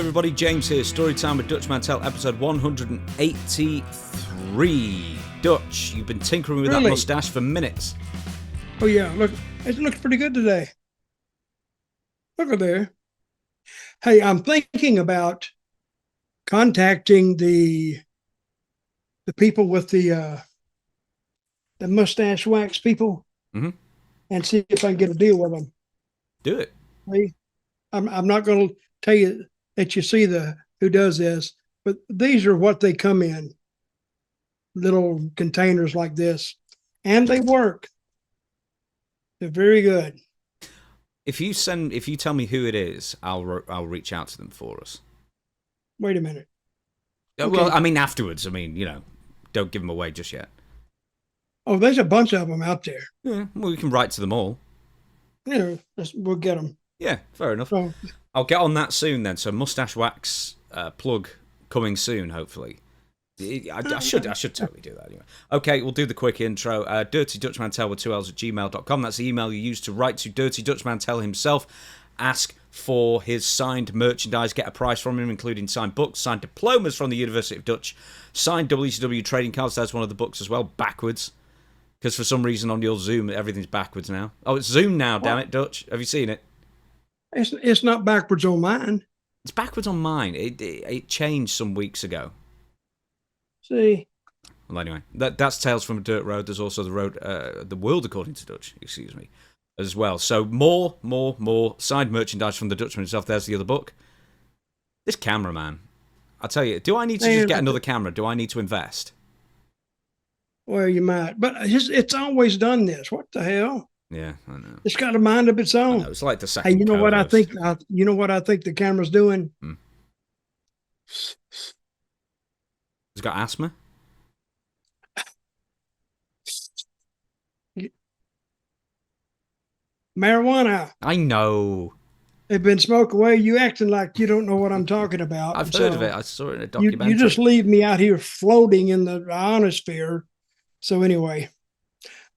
everybody, James here, Storytime with Dutch Mantell, episode 183. Dutch, you've been tinkering with that mustache for minutes. Oh yeah, look, it looks pretty good today. Look at there. Hey, I'm thinking about contacting the people with the mustache wax people and see if I can get a deal with them. Do it. Hey, I'm not going to tell you that you see who does this, but these are what they come in, little containers like this, and they work. They're very good. If you tell me who it is, I'll reach out to them for us. Wait a minute. Okay. Well, I mean afterwards. I mean, don't give them away just yet. Oh, there's a bunch of them out there. Yeah, well, we can write to them all. Yeah, we'll get them. Yeah, fair enough. So, I'll get on that soon then. So mustache wax plug coming soon, hopefully. I should totally do that anyway. Okay, we'll do the quick intro. Dirty Dutch Mantell with 2 L's at gmail.com. That's the email you use to write to Dirty Dutch Mantell himself. Ask for his signed merchandise. Get a price from him, including signed books, signed diplomas from the University of Dutch, signed WCW trading cards. That's one of the books as well, backwards. Because for some reason on your Zoom, everything's backwards now. Oh, it's Zoom now, damn it, Dutch. Have you seen it? It's not backwards on mine. It's backwards on mine. It changed some weeks ago. See? Well, anyway, that's Tales from a Dirt Road. There's also the World According to Dutch, excuse me, as well. So more signed merchandise from the Dutchman himself. There's the other book. This cameraman, I tell you, do I need to just get another camera? Do I need to invest? Well, you might, but it's always done this. What the hell? Yeah, I know. It's got a mind of its own. It's like the second. Hey, you know what I think? You know what I think the camera's doing? It's got asthma. Marijuana. I know. They've been smoked away. You acting like you don't know what I'm talking about. I've heard of it. I saw it in a documentary. You just leave me out here floating in the ionosphere. So anyway,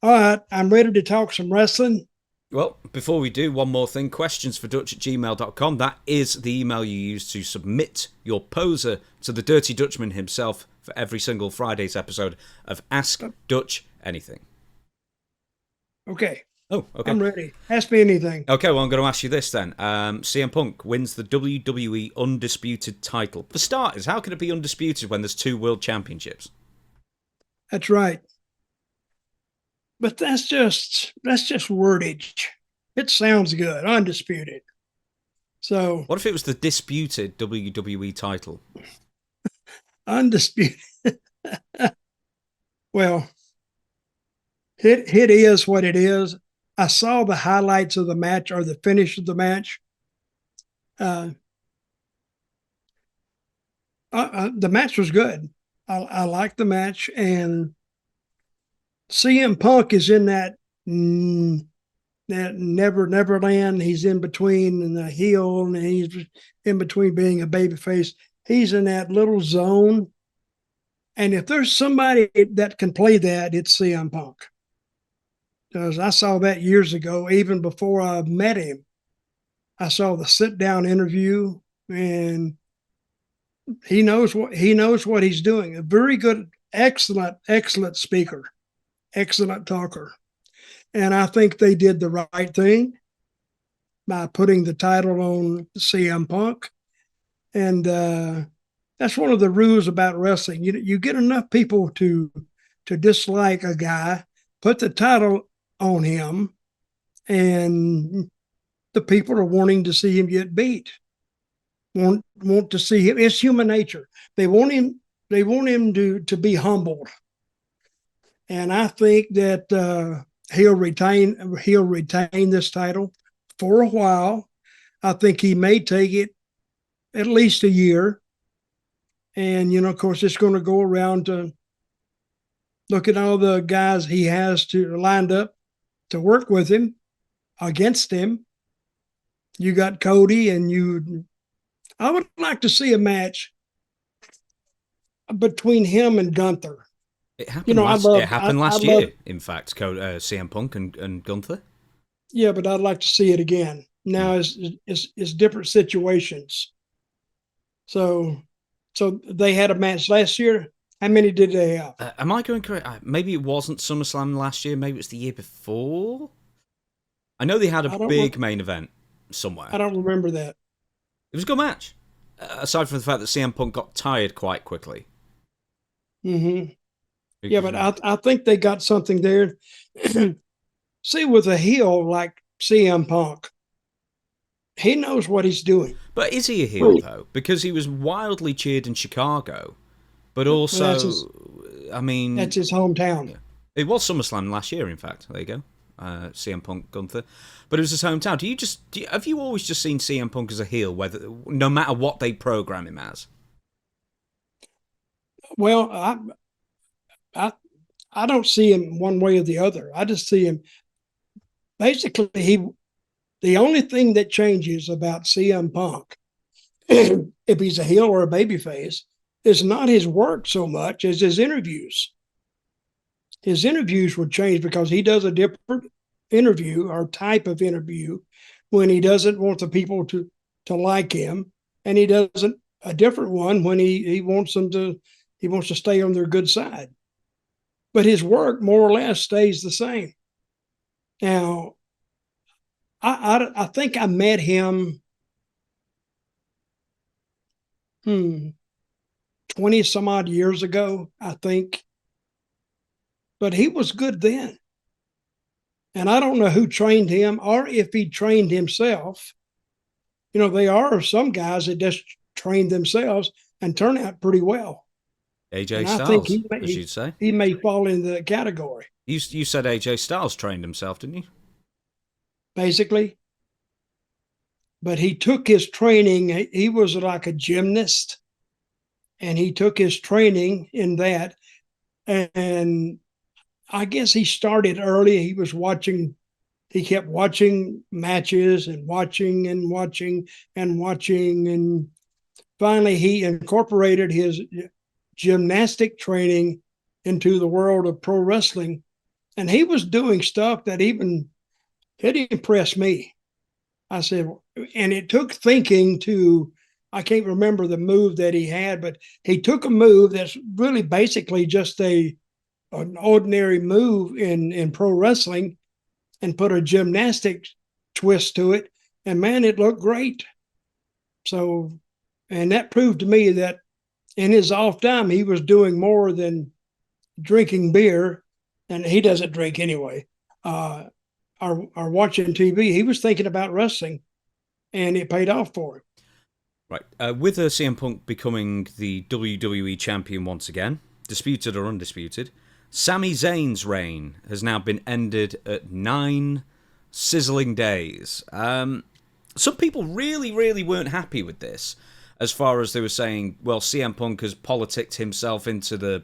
all right, I'm ready to talk some wrestling. Well, before we do, one more thing. Questions for Dutch at gmail.com. That is the email you use to submit your poser to the Dirty Dutchman himself for every single Friday's episode of Ask Dutch Anything. Okay. Oh, okay. I'm ready. Ask me anything. Okay, well, I'm going to ask you this then. CM Punk wins the WWE Undisputed title. For starters, how can it be undisputed when there's 2 world championships? That's right. But that's just wordage. It sounds good, undisputed. So what if it was the disputed WWE title? Undisputed. Well, it is what it is. I saw the highlights of the match or the finish of the match. The match was good. I liked the match, and CM Punk is in that never land. He's in between the heel, and he's in between being a babyface. He's in that little zone. And if there's somebody that can play that, it's CM Punk. Because I saw that years ago, even before I met him. I saw the sit-down interview, and he knows what he's doing. A very good, excellent speaker, excellent talker. And I think they did the right thing by putting the title on CM Punk. And that's one of the rules about wrestling. You get enough people to dislike a guy, put the title on him, and the people are wanting to see him get beat. Want to see him. It's human nature. They want him to be humbled. And I think that he'll retain this title for a while. I think he may take it at least a year. And, of course, it's going to go around to look at all the guys he has lined up to work with him, against him. You got Cody, and I would like to see a match between him and Gunther. It happened last year, in fact, CM Punk and Gunther. Yeah, but I'd like to see it again. Now it's different situations. So, so they had a match last year. How many did they have? Am I going correct? Maybe it wasn't SummerSlam last year. Maybe it's the year before. I know they had a big main event somewhere. I don't remember that. It was a good match, aside from the fact that CM Punk got tired quite quickly. Mm-hmm. Yeah, but I think they got something there. See, with a heel like CM Punk, he knows what he's doing. But is he a heel, though? Because he was wildly cheered in Chicago, but also, I mean... That's his hometown. Yeah. It was SummerSlam last year, in fact. There you go. CM Punk, Gunther. But it was his hometown. Have you always just seen CM Punk as a heel, no matter what they program him as? Well, I don't see him one way or the other. I just see him... Basically, the only thing that changes about CM Punk, if he's a heel or a babyface, is not his work so much as his interviews. His interviews would change because he does a different interview or type of interview when he doesn't want the people to like him, and he does a different one when he wants them to stay on their good side. But his work more or less stays the same. Now, I think I met him 20 some odd years ago, I think. But he was good then. And I don't know who trained him or if he trained himself. You know, there are some guys that just train themselves and turn out pretty well. AJ Styles, as you'd say. He may fall into that category. You said AJ Styles trained himself, didn't you? Basically. But he took his training. He was like a gymnast. And he took his training in that. And I guess he started early. He kept watching matches and watching. And finally, he incorporated his gymnastic training into the world of pro wrestling. And he was doing stuff that it impressed me. I said, and it took thinking I can't remember the move that he had, but he took a move that's really basically just an ordinary move in pro wrestling and put a gymnastic twist to it. And man, it looked great. So, and that proved to me that in his off time, he was doing more than drinking beer, and he doesn't drink anyway, or watching TV. He was thinking about wrestling, and it paid off for him. Right. With CM Punk becoming the WWE champion once again, disputed or undisputed, Sami Zayn's reign has now been ended at 9 sizzling days. Some people really, really weren't happy with this, as far as they were saying, well, CM Punk has politicked himself into the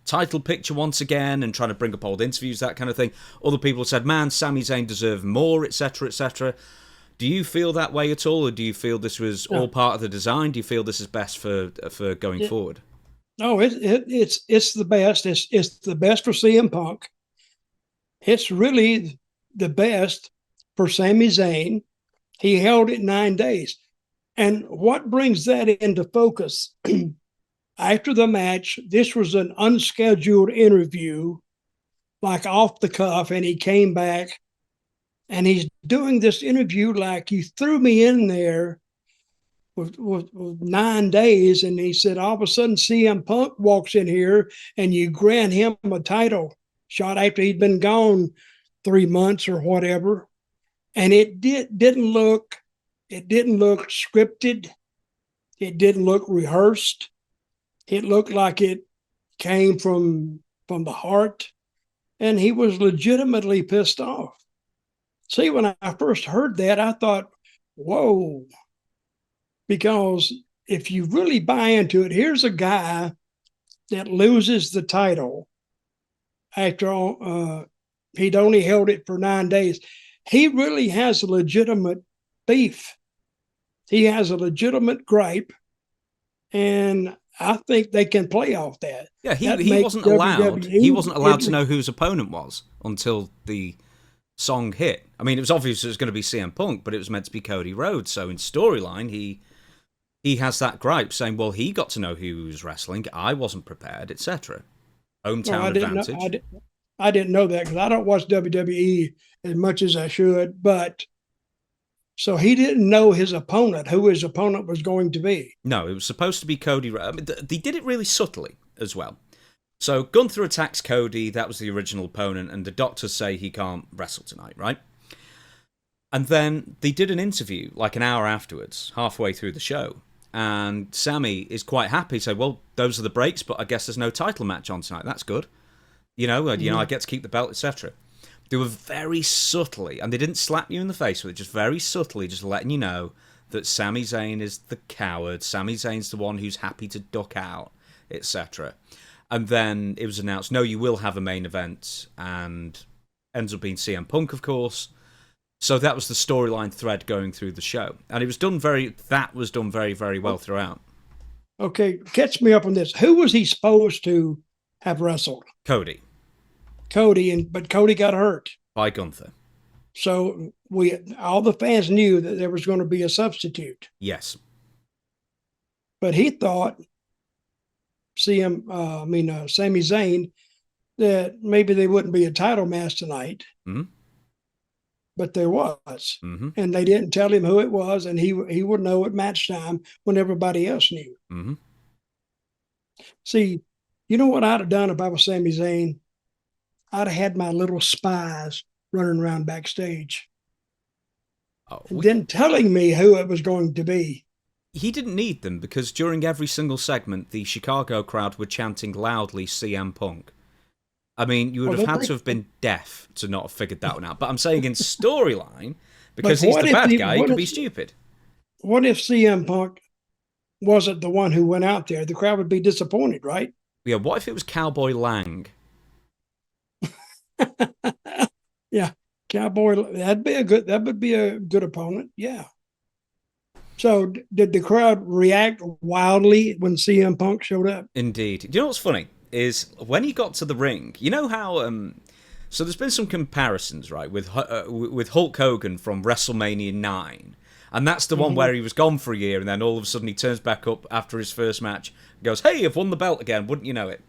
title picture once again and trying to bring up old interviews, that kind of thing. Other people said, man, Sami Zayn deserved more, etc., etc. Do you feel that way at all, or do you feel this was all part of the design? Do you feel this is best for going forward? No, it's the best. It's the best for CM Punk. It's really the best for Sami Zayn. He held it 9 days. And what brings that into focus? After the match, this was an unscheduled interview, like off the cuff, and he came back and he's doing this interview like, you threw me in there with 9 days. And he said, all of a sudden CM Punk walks in here and you grant him a title shot after he'd been gone 3 months or whatever. And it didn't look scripted. It didn't look rehearsed. It looked like it came from the heart, and he was legitimately pissed off. See, when I first heard that, I thought, whoa, because if you really buy into it, here's a guy that loses the title after all, he'd only held it for 9 days. He really has a legitimate beef. He has a legitimate gripe, and I think they can play off that. Yeah, he wasn't allowed. He wasn't allowed to know who his opponent was until the song hit. I mean, it was obvious it was going to be CM Punk, but it was meant to be Cody Rhodes. So in storyline, he he has that gripe saying, well, he got to know who he was wrestling. I wasn't prepared, etc. Well, Hometown advantage. I didn't know that because I don't watch WWE as much as I should. But so he didn't know his opponent, who his opponent was going to be. No, it was supposed to be Cody. I mean, they did it really subtly as well. So Gunther attacks Cody. That was the original opponent, and the doctors say he can't wrestle tonight, right? And then they did an interview like an hour afterwards, halfway through the show. And Sami is quite happy. So, well, those are the breaks, but I guess there's no title match on tonight. That's good. I get to keep the belt, etc. They were very subtly, and they didn't slap you in the face with it, just very subtly, just letting you know that Sami Zayn is the coward. Sami Zayn's the one who's happy to duck out, etc. And then it was announced, no, you will have a main event, and ends up being CM Punk, of course. So that was the storyline thread going through the show. And it was done very, very well throughout. Okay, catch me up on this. Who was he supposed to have wrestled? Cody. But Cody got hurt. By Gunther. So all the fans knew that there was going to be a substitute. Yes. But he thought, Sami Zayn, that maybe there wouldn't be a title match tonight. Mm-hmm. But there was. Mm-hmm. And they didn't tell him who it was, and he would know at match time when everybody else knew. Mm-hmm. See, you know what I'd have done if I was Sami Zayn? I'd have had my little spies running around backstage. And then telling me who it was going to be. He didn't need them because during every single segment, the Chicago crowd were chanting loudly CM Punk. I mean, you would have had to have been deaf to not have figured that one out. But I'm saying in storyline, because he's the bad guy, he could be stupid. What if CM Punk wasn't the one who went out there? The crowd would be disappointed, right? Yeah, what if it was Cowboy Lang? Yeah, Cowboy, that would be a good opponent, yeah. So did the crowd react wildly when CM Punk showed up? Indeed. Do you know what's funny? Is when he got to the ring, you know how so there's been some comparisons, right, with Hulk Hogan from WrestleMania 9, and that's the one where he was gone for a year and then all of a sudden he turns back up after his first match and goes, hey, I've won the belt again, wouldn't you know it?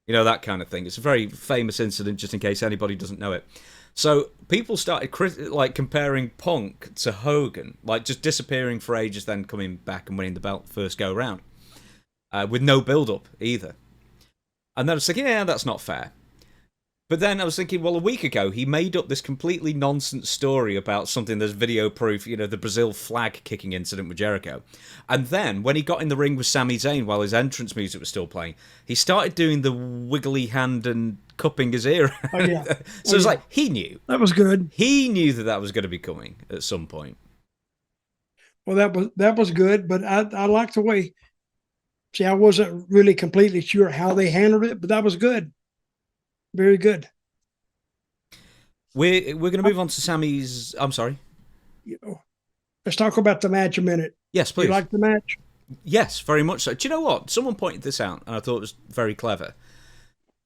You know, that kind of thing. It's a very famous incident, just in case anybody doesn't know it. So people started comparing Punk to Hogan, like just disappearing for ages, then coming back and winning the belt first go round, with no build-up either. And then I was thinking, yeah, that's not fair. But then I was thinking, well, a week ago, he made up this completely nonsense story about something that's video proof, the Brazil flag kicking incident with Jericho. And then, when he got in the ring with Sami Zayn while his entrance music was still playing, he started doing the wiggly hand and cupping his ear. Oh, yeah. So it's like, he knew. That was good. He knew that was going to be coming at some point. Well, that was good, but I liked the way... See, I wasn't really completely sure how they handled it, but that was good. Very good. We're going to move on to Sami's... I'm sorry. Let's talk about the match a minute. Yes, please. You like the match? Yes, very much so. Do you know what? Someone pointed this out, and I thought it was very clever.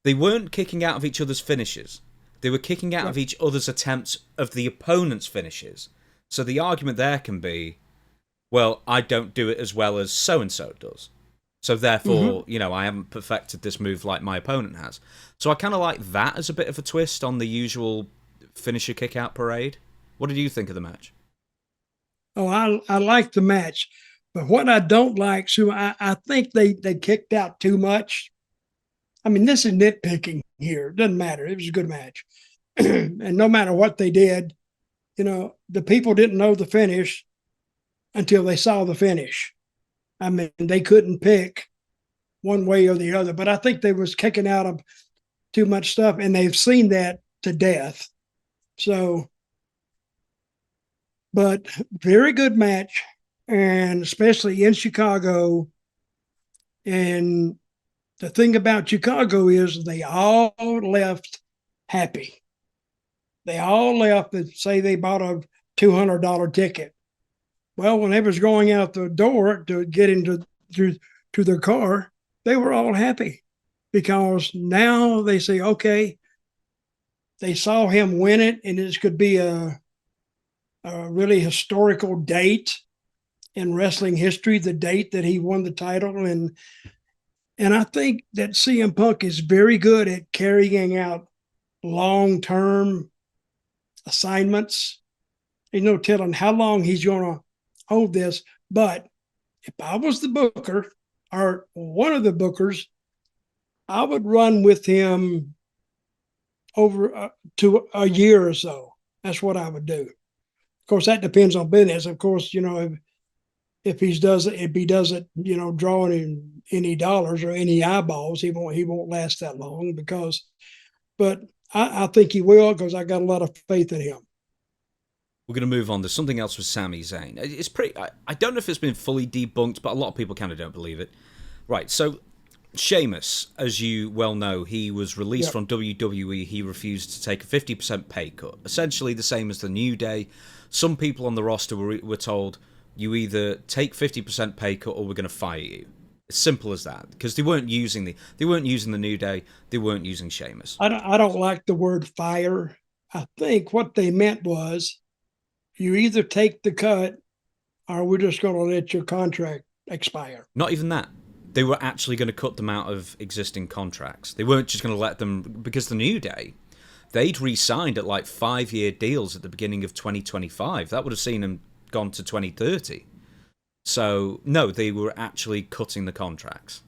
They weren't kicking out of each other's finishes. They were kicking out of each other's attempts of the opponent's finishes. So the argument there can be, well, I don't do it as well as so-and-so does. So therefore, I haven't perfected this move like my opponent has. So I kind of like that as a bit of a twist on the usual finisher kick-out parade. What did you think of the match? Oh, I like the match. But what I don't like, so I think they kicked out too much. I mean, this is nitpicking here. It doesn't matter. It was a good match. And no matter what they did, the people didn't know the finish until they saw the finish. I mean, they couldn't pick one way or the other, but I think they was kicking out of too much stuff, and they've seen that to death. So, but very good match, and especially in Chicago. And the thing about Chicago is they all left happy. They all left and say they bought a $200 ticket. Well, when they was going out the door to get to their car, they were all happy because now they say, okay, they saw him win it, and this could be a really historical date. in wrestling history, the date that he won the title. And I think that CM Punk is very good at carrying out long-term assignments. There's no telling how long he's going to hold this. But if I was the booker or one of the bookers, I would run with him over to a year or so. That's what I would do. Of course, that depends on business. Of course, if he doesn't, draw any dollars or any eyeballs, he won't last that long but I think he will, because I got a lot of faith in him. We're going to move on. There's something else with Sami Zayn. It's pretty. I don't know if it's been fully debunked, but a lot of people kind of don't believe it. Right. So, Sheamus, as you well know, he was released from WWE. He refused to take a 50% pay cut, essentially the same as the New Day. Some people on the roster were told, you either take 50% pay cut or we're going to fire you. It's simple as that, because they weren't using the New Day, they weren't using Sheamus. I don't like the word fire. I think what they meant was, you either take the cut or we're just going to let your contract expire. Not even that. They were actually going to cut them out of existing contracts. They weren't just going to let them, because the New Day, they'd re-signed at like 5-year deals at the beginning of 2025. That would have seen them gone to 2030. So, no, they were actually cutting the contracts.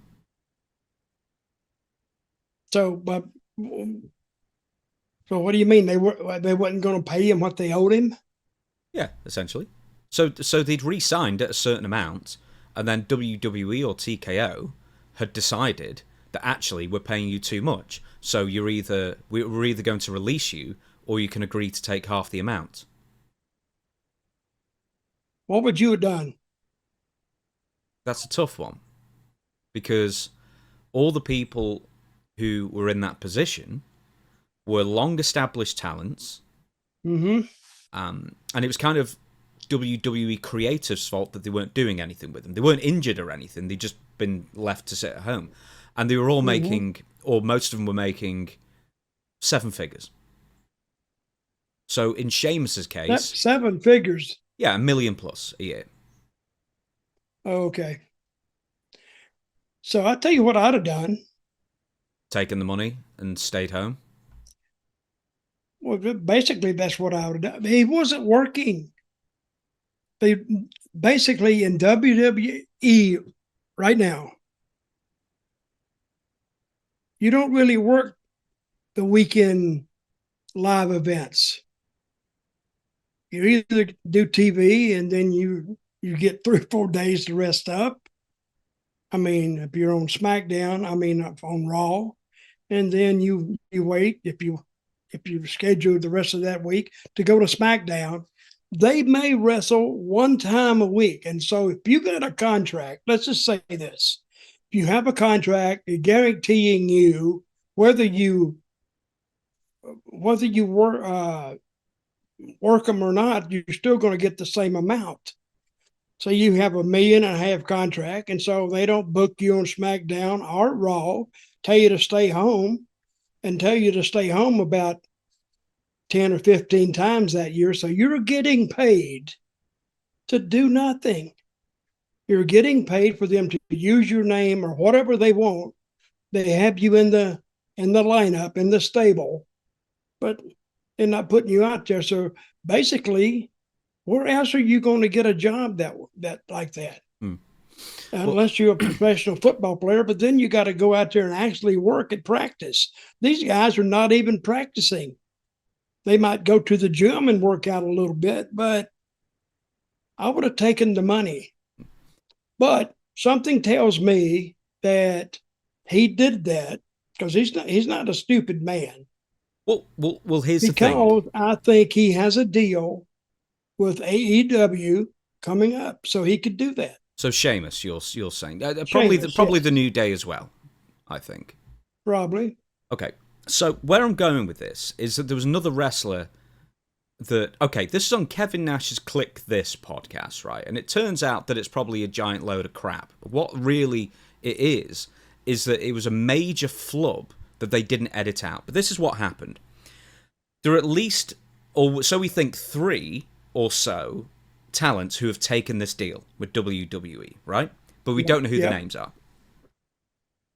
So what do you mean? They wasn't going to pay him what they owed him? Yeah, essentially. So they'd re-signed at a certain amount, and then WWE or TKO had decided that actually we're paying you too much. So we're either going to release you, or you can agree to take half the amount. What would you have done? That's a tough one, because all the people who were in that position were long-established talents. Mm-hmm. And it was kind of WWE creative's fault that they weren't doing anything with them. They weren't injured or anything. They'd just been left to sit at home. And they were all making, or most of them were making, 7 figures. So in Sheamus's case... That's 7 figures. Yeah, $1 million plus a year. Okay. So I'll tell you what I'd have done. Taken the money and stayed home? Well, basically, that's what I would have done. He wasn't working. They basically, in WWE right now, you don't really work the weekend live events. You either do TV and then you get 3 or 4 days to rest up. I mean, if you're on SmackDown, on Raw, and then you wait if you've scheduled the rest of that week to go to SmackDown. They may wrestle 1 time a week. And so if you get a contract, let's just say this. If you have a contract guaranteeing you whether you work them or not, you're still going to get the same amount. So you have $1.5 million contract, and so they don't book you on SmackDown or Raw, tell you to stay home, and tell you to stay home about 10 or 15 times that year. So you're getting paid to do nothing. You're getting paid for them to use your name or whatever they want. They have you in the lineup, in the stable, but they're not putting you out there. So basically, where else are you going to get a job that like that? Unless you're a professional football player, but then you got to go out there and actually work at practice. These guys are not even practicing. They might go to the gym and work out a little bit, but I would have taken the money. But something tells me that he did that because he's not a stupid man. Well, here's the thing. Because I think he has a deal with AEW coming up, so he could do that. So Sheamus, you're saying probably the New Day as well, I think. Probably. Okay, so where I'm going with this is that there was another wrestler that this is on Kevin Nash's Click This podcast, right? And it turns out that it's probably a giant load of crap. What really it is that it was a major flub that they didn't edit out. But this is what happened. There are at least, or so we think, 3 or so talents who have taken this deal with WWE, right? But we don't know who the names are.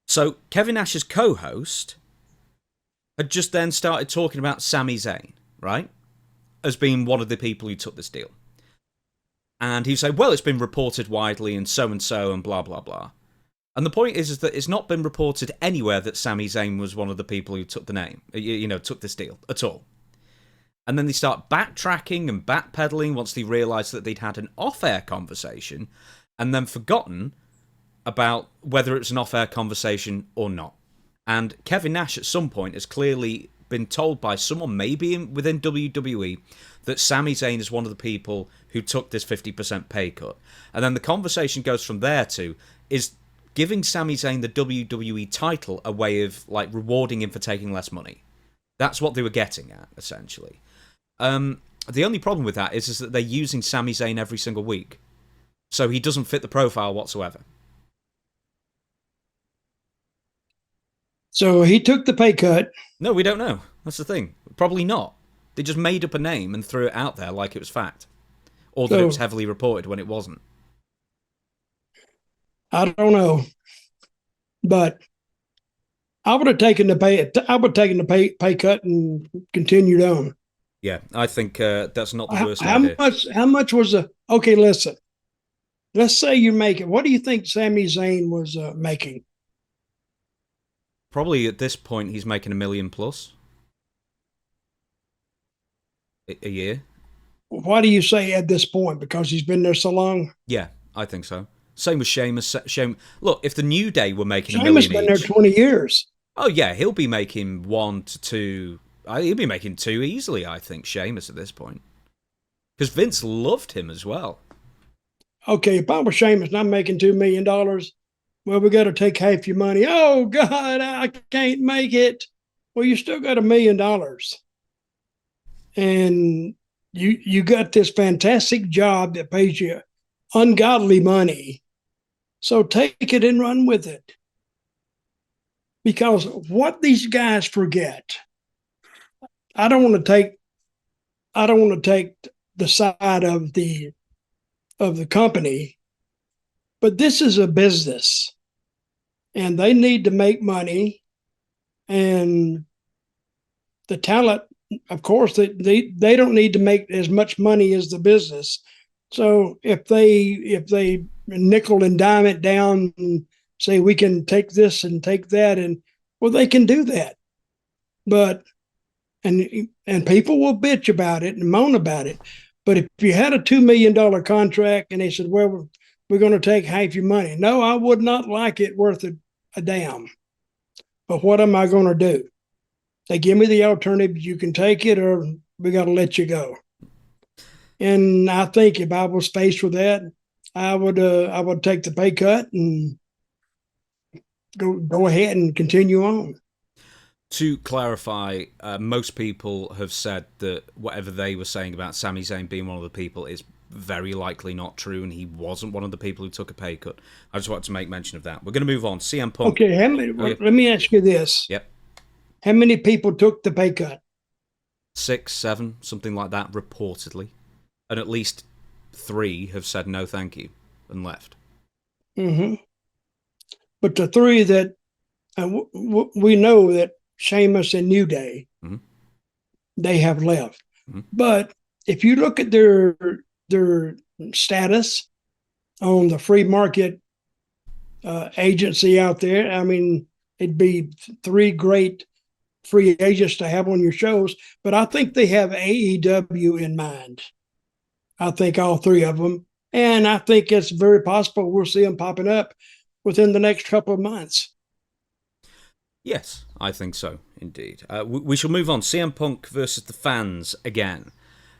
So Kevin Nash's co-host had just then started talking about Sami Zayn, right, as being one of the people who took this deal. And he said, well, it's been reported widely and so and blah, blah, blah. And the point is that it's not been reported anywhere that Sami Zayn was one of the people who took the name, took this deal at all. And then they start backtracking and backpedaling once they realise that they'd had an off-air conversation and then forgotten about whether it's an off-air conversation or not. And Kevin Nash at some point has clearly been told by someone maybe within WWE that Sami Zayn is one of the people who took this 50% pay cut. And then the conversation goes from there to, is giving Sami Zayn the WWE title a way of like rewarding him for taking less money? That's what they were getting at, essentially. The only problem with that is that they're using Sami Zayn every single week. So he doesn't fit the profile whatsoever. So he took the pay cut. No, we don't know. That's the thing. Probably not. They just made up a name and threw it out there like it was fact. Or that it was heavily reported when it wasn't. I don't know. But I would have taken the pay cut and continued on. Yeah, I think that's not the worst idea. How much was okay, listen. Let's say you make it. What do you think Sami Zayn was making? Probably at this point he's making $1 million plus a year. Why do you say at this point? Because he's been there so long? Yeah, I think so. Same with Sheamus. Look, if the New Day were making $1 million Sheamus been there 20 years. Oh yeah, he'll be making 1 to 2. He'll be making 2 easily, I think, Sheamus at this point. Because Vince loved him as well. Okay, if I was Sheamus and I'm making $2 million, well, we got to take half your money. Oh, God, I can't make it. Well, you still got $1 million. And you got this fantastic job that pays you ungodly money. So take it and run with it. Because what these guys forget, I don't want to take the side of the company, but this is a business and they need to make money, and the talent, of course, they don't need to make as much money as the business. So if they nickel and dime it down and say we can take this and take that, and well, they can do that. But and people will bitch about it and moan about it. But if you had a $2 million contract and they said, well, we're going to take half your money. No, I would not like it worth a damn. But what am I going to do? They give me the alternative. You can take it or we got to let you go. And I think if I was faced with that, I would take the pay cut and go ahead and continue on. To clarify, most people have said that whatever they were saying about Sami Zayn being one of the people is very likely not true, and he wasn't one of the people who took a pay cut. I just wanted to make mention of that. We're going to move on. CM Punk. Okay, let me ask you this. Yep. How many people took the pay cut? 6, 7, something like that, reportedly. And at least 3 have said no thank you and left. Mm-hmm. But the 3 that we know that Sheamus and New Day, mm-hmm. they have left. Mm-hmm. But if you look at their status on the free market agency out there, I mean, it'd be 3 great free agents to have on your shows. But I think they have AEW in mind. I think all 3 of them. And I think it's very possible we'll see them popping up within the next couple of months. Yes, I think so, indeed. We shall move on. CM Punk versus the fans again.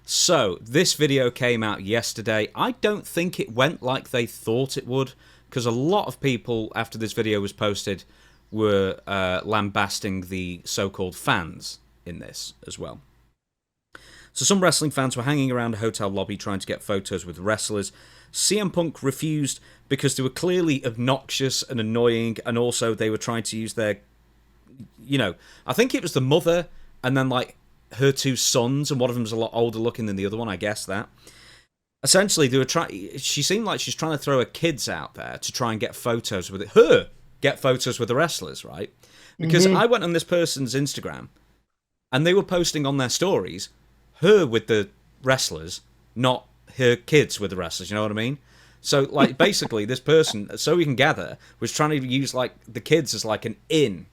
So, this video came out yesterday. I don't think it went like they thought it would, because a lot of people, after this video was posted, were lambasting the so-called fans in this as well. So some wrestling fans were hanging around a hotel lobby trying to get photos with wrestlers. CM Punk refused because they were clearly obnoxious and annoying, and also they were trying to use their, I think it was the mother and then like her 2 sons, and one of them was a lot older looking than the other one, I guess that. Essentially, they were trying. She seemed like she's trying to throw her kids out there to try and get photos with it. Get photos with the wrestlers, right? Because I went on this person's Instagram, and they were posting on their stories her with the wrestlers, not her kids with the wrestlers. You know what I mean? So, like, basically, this person, so we can gather, was trying to use like the kids as like an in,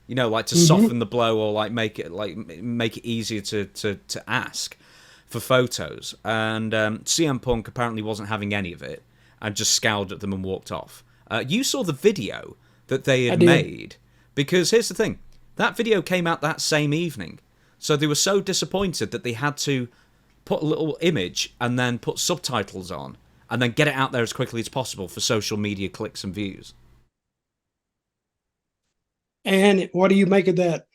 you know, like to soften the blow or like make it easier to ask for photos. And CM Punk apparently wasn't having any of it and just scowled at them and walked off. You saw the video that they had made, because here's the thing, that video came out that same evening. So they were so disappointed that they had to put a little image and then put subtitles on and then get it out there as quickly as possible for social media clicks and views. And what do you make of that?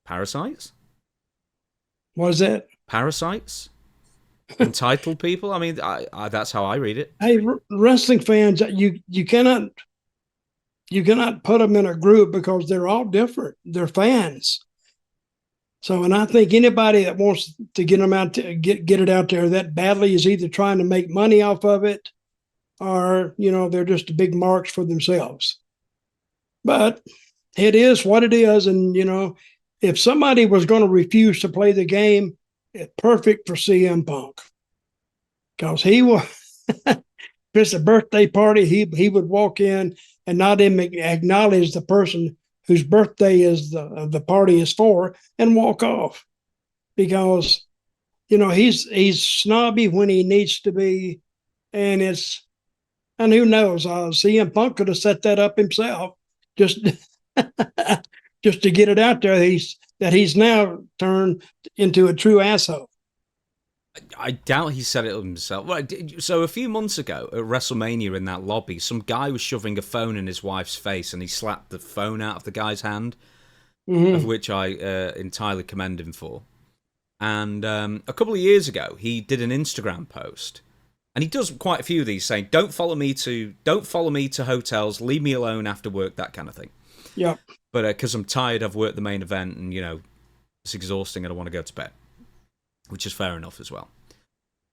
Parasites? What is that? Parasites? Entitled people? I mean, I that's how I read it. Hey, wrestling fans, you cannot put them in a group because they're all different. They're fans. So, and I think anybody that wants to get them out to get it out there that badly is either trying to make money off of it, or they're just big marks for themselves. But it is what it is, and if somebody was going to refuse to play the game, it's perfect for CM Punk, because he will. If it's a birthday party, he would walk in and not even acknowledge the person whose birthday is the party is for, and walk off, because he's snobby when he needs to be, and who knows, CM Punk could have set that up himself, just just to get it out there that he's now turned into a true asshole. I doubt he said it himself. So a few months ago at WrestleMania in that lobby, some guy was shoving a phone in his wife's face and he slapped the phone out of the guy's hand, of which I entirely commend him for. And a couple of years ago, he did an Instagram post, and he does quite a few of these, saying, don't follow me to hotels, leave me alone after work, that kind of thing. Yeah. But because I'm tired, I've worked the main event, and it's exhausting and I want to go to bed, which is fair enough as well.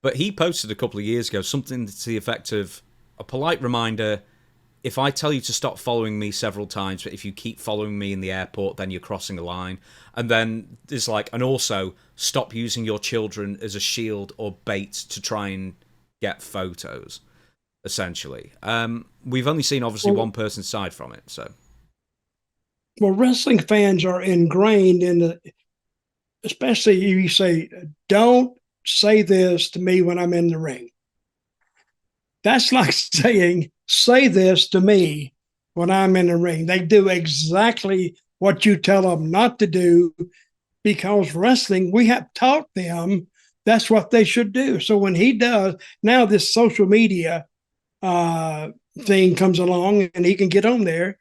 But he posted a couple of years ago something to the effect of a polite reminder: if I tell you to stop following me several times, but if you keep following me in the airport, then you're crossing a line. And then there's and also, stop using your children as a shield or bait to try and get photos, essentially. We've only seen, obviously, one person's side from it, so. Well, wrestling fans are ingrained in especially if you say, don't say this to me when I'm in the ring. That's like saying, say this to me when I'm in the ring. They do exactly what you tell them not to do, because wrestling, we have taught them that's what they should do. So when he does, now this social media thing comes along and he can get on there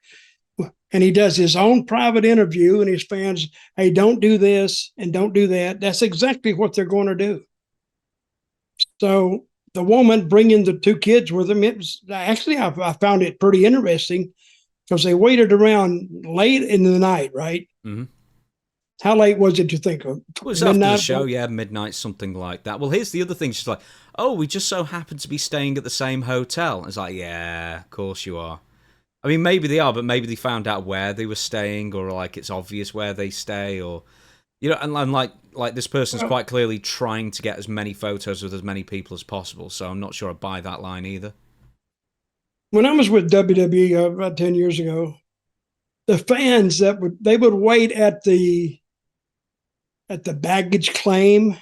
and he does his own private interview, and his fans, hey, don't do this and don't do that. That's exactly what they're going to do. So the woman bringing the two kids with him, it was actually, I found it pretty interesting, because they waited around late in the night, right? Mm-hmm. How late was it, you think? It was after the show, yeah, midnight, something like that. Well, here's the other thing. She's like, oh, we just so happen to be staying at the same hotel. It's like, yeah, of course you are. I mean, maybe they are, but maybe they found out where they were staying, or it's obvious where they stay, or and like this person's quite clearly trying to get as many photos with as many people as possible. So I'm not sure I buy that line either. When I was with WWE about 10 years ago, the fans they would wait at the baggage claim,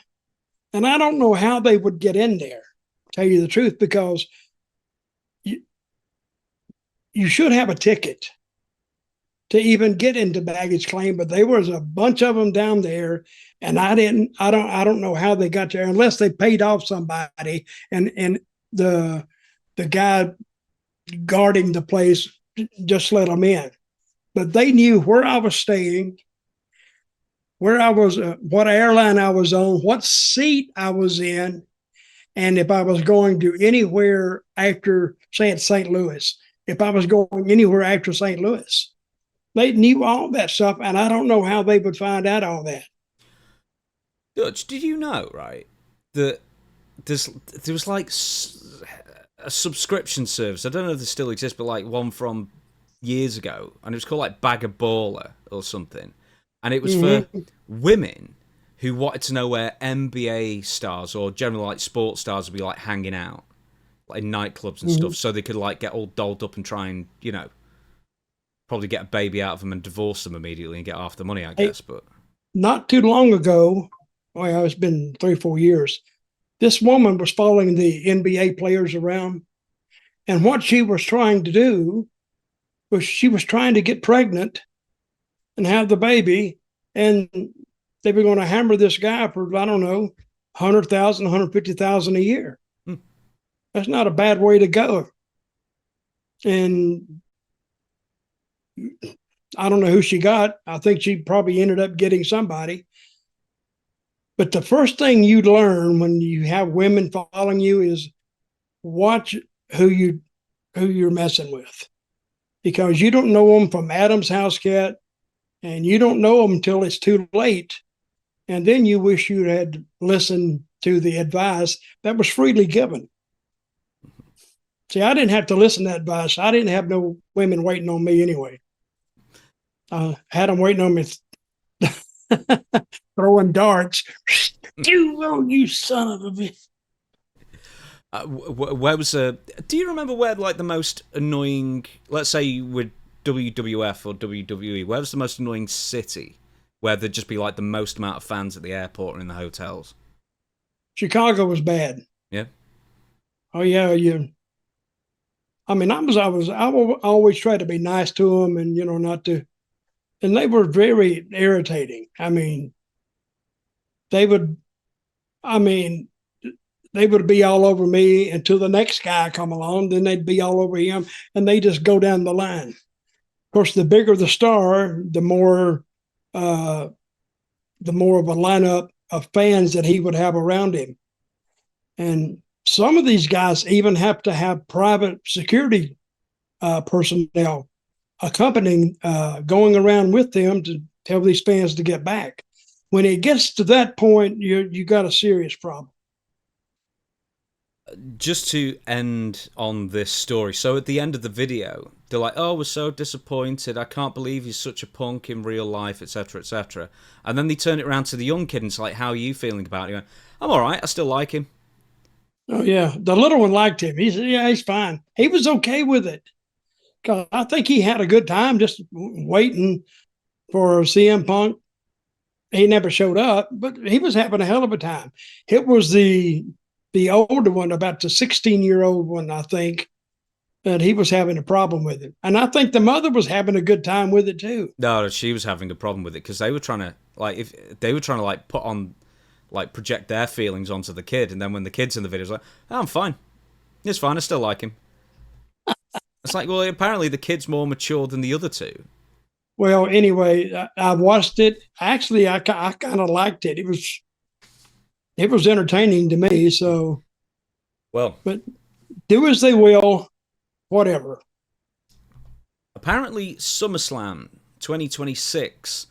and I don't know how they would get in there, to tell you the truth, because you should have a ticket to even get into baggage claim, but there was a bunch of them down there, and I don't know how they got there, unless they paid off somebody, and the guy guarding the place just let them in. But they knew where I was staying, where I was, what airline I was on, what seat I was in, and if I was going to anywhere after, say, at St. Louis, if I was going anywhere after St. Louis. They knew all that stuff, and I don't know how they would find out all that. Dutch, did you know, right, that there was like a subscription service. I don't know if this still exists, but like one from years ago, and it was called like Bag of Baller or something, and it was for women who wanted to know where NBA stars or generally like sports stars would be like hanging out, like in nightclubs and stuff, so they could like get all dolled up and try and, you know, probably get a baby out of them and divorce them immediately and get half the money, I guess. But not too long ago, well, it's been 3-4 years, this woman was following the NBA players around, and what she was trying to do was she was trying to get pregnant and have the baby, and they were going to hammer this guy for, I don't know, 100,000, 150,000 a year. That's not a bad way to go. And I don't know who she got. I think she probably ended up getting somebody. But the first thing you learn when you have women following you is watch who you're messing with, because you don't know them from Adam's house cat, and you don't know them until it's too late. And then you wish you had listened to the advice that was freely given. See, I didn't have to listen to that advice. I didn't have no women waiting on me anyway. I had them waiting on me, throwing darts. You son of a bitch. Where was do you remember where like the most annoying, let's say with WWF or WWE, where was the most annoying city where there'd just be like the most amount of fans at the airport and in the hotels? Chicago was bad. Yeah. Oh yeah, I mean, I always try to be nice to them, and not to, and they were very irritating. I mean, they would be all over me until the next guy come along. Then they'd be all over him, and they just go down the line. Of course, the bigger the star, the more of a lineup of fans that he would have around him. And some of these guys even have to have private security personnel accompanying, going around with them to tell these fans to get back. When it gets to that point, you got a serious problem. Just to end on this story, so at the end of the video, they're like, "Oh, we're so disappointed. I can't believe he's such a punk in real life, etc., etc." And then they turn it around to the young kid and it's like, "How are you feeling about it?" "I'm all right. I still like him." Oh yeah, the little one liked him. He said, "Yeah, he's fine." He was okay with it, because I think he had a good time just waiting for CM Punk. He never showed up, but he was having a hell of a time. It was the older one, about the 16-year-old one, I think, that he was having a problem with it. And I think the mother was having a good time with it too. No, she was having a problem with it because they were trying to put on, like, project their feelings onto the kid, and then when the kid's in the video, it's like, "Oh, I'm fine. It's fine. I still like him." It's like, well, apparently the kid's more mature than the other two. Well, anyway, I watched it. Actually, I kind of liked it. It was entertaining to me. So, well, but do as they will, whatever. Apparently, SummerSlam 2026,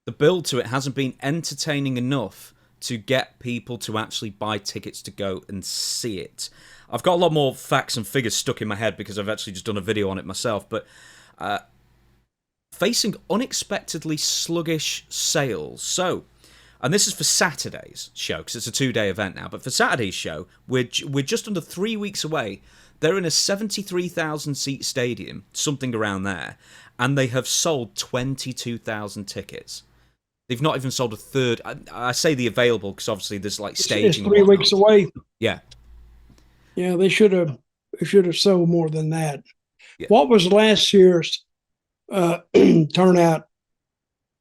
the build to it hasn't been entertaining enough to get people to actually buy tickets to go and see it. I've got a lot more facts and figures stuck in my head because I've actually just done a video on it myself, but facing unexpectedly sluggish sales. So, and this is for Saturday's show, because it's a 2-day event now, but for Saturday's show, we're just under 3 weeks away. They're in a 73,000-seat stadium, something around there, and they have sold 22,000 tickets. They've not even sold a third. I say the available because obviously there's like staging. It's 3 weeks away. Yeah. Yeah, they should have sold more than that. Yeah. What was last year's turnout?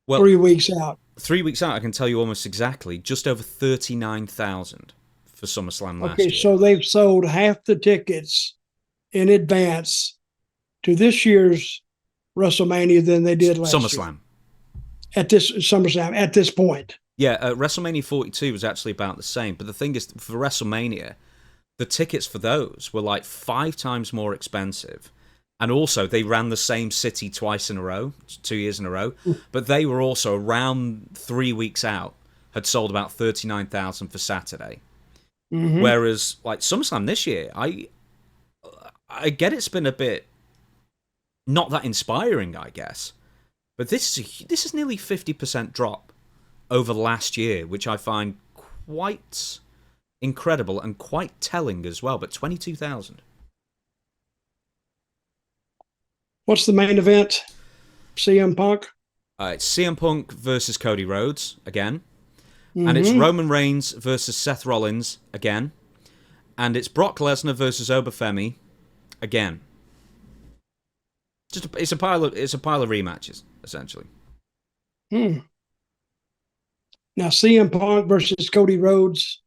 Well, 3 weeks out. 3 weeks out, I can tell you almost exactly. Just over 39,000 for SummerSlam last year. Okay, so they've sold half the tickets in advance to this year's WrestleMania than they did last SummerSlam. Year. At this SummerSlam, at this point. Yeah, WrestleMania 42 was actually about the same. But the thing is, for WrestleMania, the tickets for those were like 5 times more expensive. And also, they ran the same city twice in a row, 2 years in a row. But they were also, around 3 weeks out, had sold about 39,000 for Saturday. Mm-hmm. Whereas like SummerSlam this year, I get it's been a bit not that inspiring, I guess, but this is nearly 50% drop over last year, which I find quite incredible and quite telling as well. But 22,000. What's the main event? CM Punk. It's CM Punk versus Cody Rhodes again, and it's Mm-hmm. Roman Reigns versus Seth Rollins again, and it's Brock Lesnar versus Obafemi again. It's a pile of rematches essentially. Hmm. Now CM Punk versus Cody Rhodes.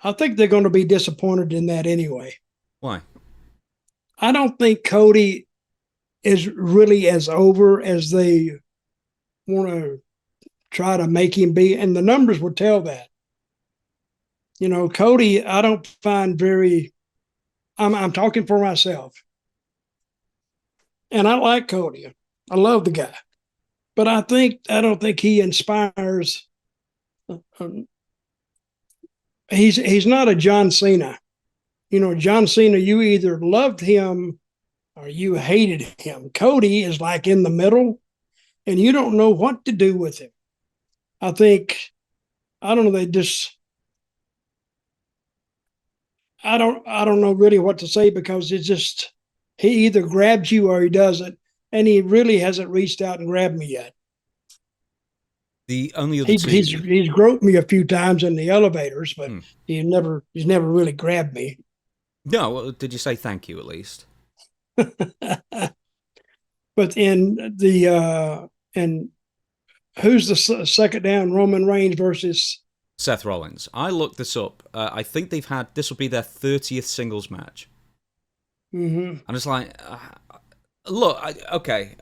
I think they're going to be disappointed in that anyway. Why? I don't think Cody is really as over as they want to try to make him be, and the numbers would tell that. You know, Cody, I don't find very. I'm talking for myself, and I like Cody. I love the guy, but I don't think he inspires. He's not a John Cena. You know, John Cena, you either loved him or you hated him. Cody is like in the middle, and you don't know what to do with him. I think, I don't know, they just, I don't know really what to say because it's just, he either grabs you or he doesn't, and he really hasn't reached out and grabbed me yet. The only other two, He's groped me a few times in the elevators, but he's never really grabbed me. No, did you say thank you at least? But in the and who's the second down? Roman Reigns versus Seth Rollins. I looked this up. I think this will be their 30th singles match. Mm-hmm. And it's like, look, okay,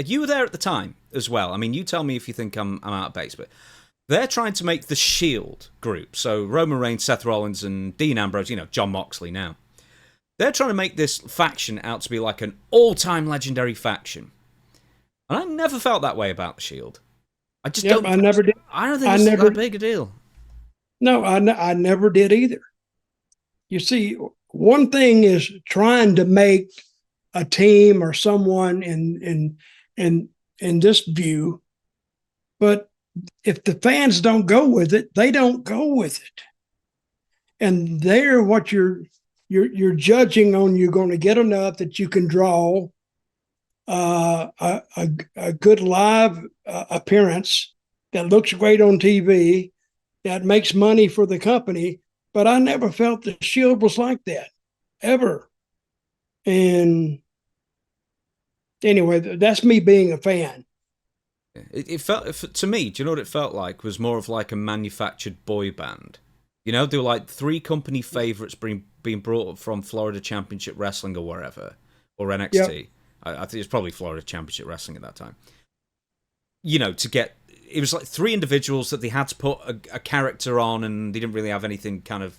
you were there at the time as well. I mean, you tell me if you think I'm out of base, but they're trying to make the Shield group. So Roman Reigns, Seth Rollins, and Dean Ambrose, John Moxley now. They're trying to make this faction out to be like an all-time legendary faction. And I never felt that way about the Shield. I just don't. I never did. I don't think it's that big a deal. No, I never did either. You see, one thing is trying to make a team or someone in this view, but if the fans don't go with it, they don't go with it, and they're what you're judging on. You're going to get enough that you can draw a good live appearance that looks great on TV, that makes money for the company. But I never felt the Shield was like that, ever. And anyway, that's me being a fan. It felt, to me, do you know what it felt like? Was more of like a manufactured boy band. They were like 3 company favorites being brought up from Florida Championship Wrestling or wherever, or NXT. Yep. I think it's probably Florida Championship Wrestling at that time. To get, it was like 3 individuals that they had to put a character on, and they didn't really have anything kind of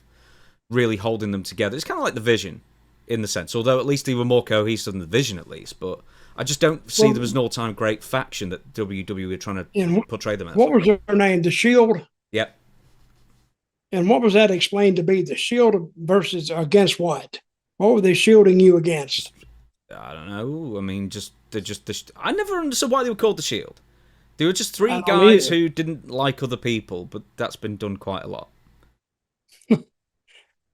really holding them together. It's kind of like the Vision in the sense, although at least they were more cohesive than the Vision at least. But I just don't see them as an all-time great faction that WWE are trying to portray them as. What was their name? The Shield? Yep. And what was that explained to be? The Shield versus against what? What were they shielding you against? I don't know. I mean, I never understood why they were called the Shield. They were just 3 guys who didn't like other people, but that's been done quite a lot.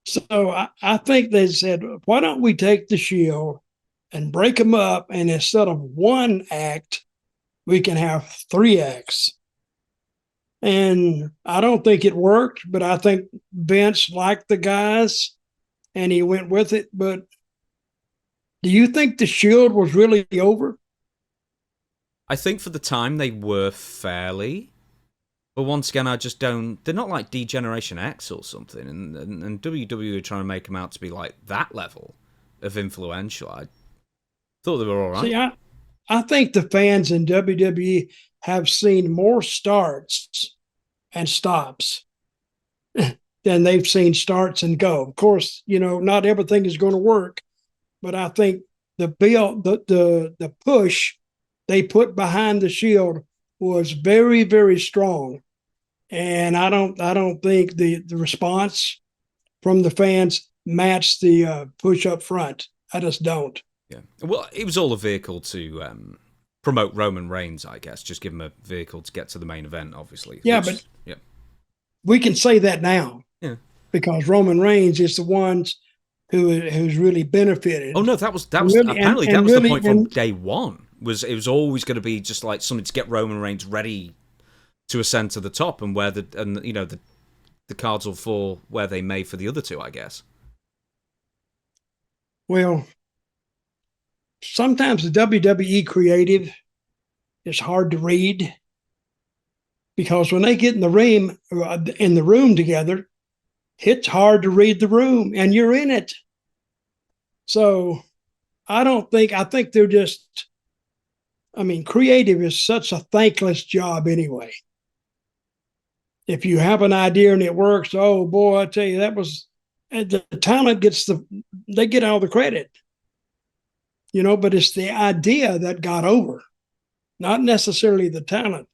So I think they said, why don't we take the Shield and break them up, and instead of 1 act, we can have 3 acts. And I don't think it worked, but I think Vince liked the guys and he went with it. But do you think the Shield was really over? I think for the time they were fairly. But once again, I just don't. They're not like D-Generation X or something. And WWE are trying to make them out to be like that level of influential. I thought they were all right. See, I think the fans in WWE have seen more starts and stops than they've seen starts and go. Of course, not everything is going to work, but I think the push they put behind the Shield was very, very strong. And I don't think the response from the fans match the push up front. I just don't. Yeah. Well, it was all a vehicle to promote Roman Reigns, I guess. Just give him a vehicle to get to the main event, obviously. Yeah, but we can say that now. Yeah. Because Roman Reigns is the ones who's really benefited. Oh no, that was really, apparently that was really, the point from day one. It was always going to be just like something to get Roman Reigns ready to ascend to the top, and the cards will fall where they may for the other two, I guess. Well, sometimes the WWE creative is hard to read because when they get in the room together, it's hard to read the room, and you're in it. So I think they're just, creative is such a thankless job anyway. If you have an idea and it works, oh boy, I tell you, the talent they get all the credit, but it's the idea that got over, not necessarily the talent.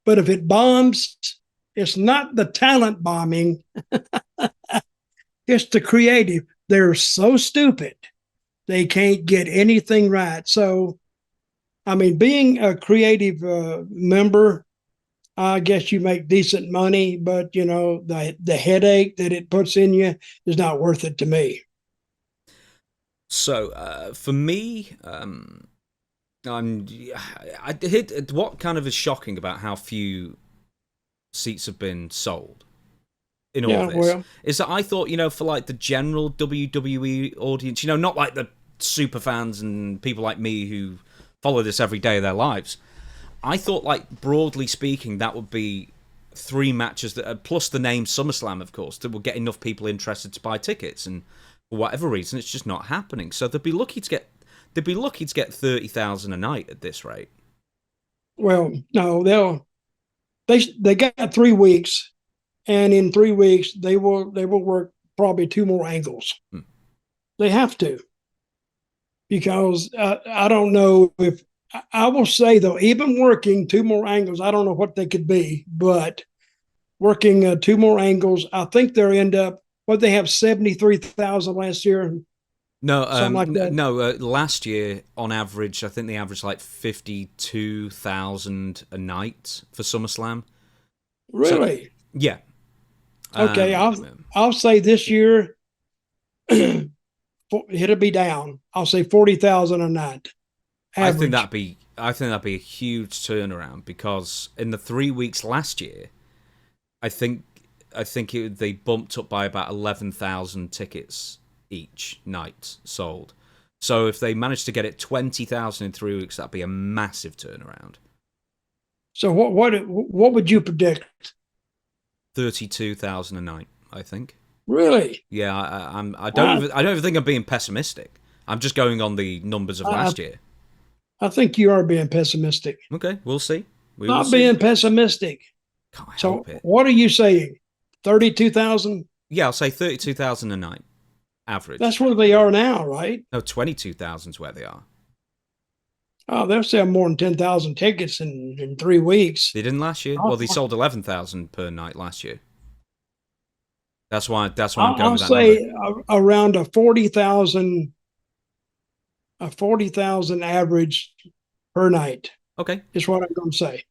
But if it bombs, it's not the talent bombing. It's the creative. They're so stupid. They can't get anything right. So, being a creative member, I guess you make decent money, but, the headache that it puts in you is not worth it to me. So, for me, what kind of is shocking about how few seats have been sold in all this is that I thought, for like the general WWE audience, not like the super fans and people like me who follow this every day of their lives, I thought, like, broadly speaking, that would be 3 matches that plus the name SummerSlam, of course, that will get enough people interested to buy tickets, and for whatever reason it's just not happening. So they'd be lucky to get 30,000 a night at this rate. Well, no, they got 3 weeks. And in 3 weeks, they will work probably 2 more angles. They have to, because I don't know if I will say though, even working 2 more angles, I don't know what they could be, but working 2 more angles, I think they'll end up. What they have 73,000 last year. No, last year on average, I think they averaged like 52,000 a night for SummerSlam. Really? So, yeah. Okay, I'll say this year it'll be down. I'll say 40,000 a night. Average. I think that'd be a huge turnaround, because in the 3 weeks last year, I think they bumped up by about 11,000 tickets each night sold. So if they managed to get it 20,000 in 3 weeks, that'd be a massive turnaround. So what would you predict? 32,000 a night, I think. Really? Yeah, I don't even think I'm being pessimistic. I'm just going on the numbers of last year. I think you are being pessimistic. Okay, we'll see. Not being pessimistic. Can't help it. What are you saying? 32,000? Yeah, I'll say 32,000 a night, average. That's where they are now, right? No, 22,000 is where they are. Oh, they'll sell more than 10,000 tickets in 3 weeks. They didn't last year. Well, they sold 11,000 per night last year. That's why I'm going with that number. I'll say around a 40,000 average per night. Okay. Is what I'm going to say.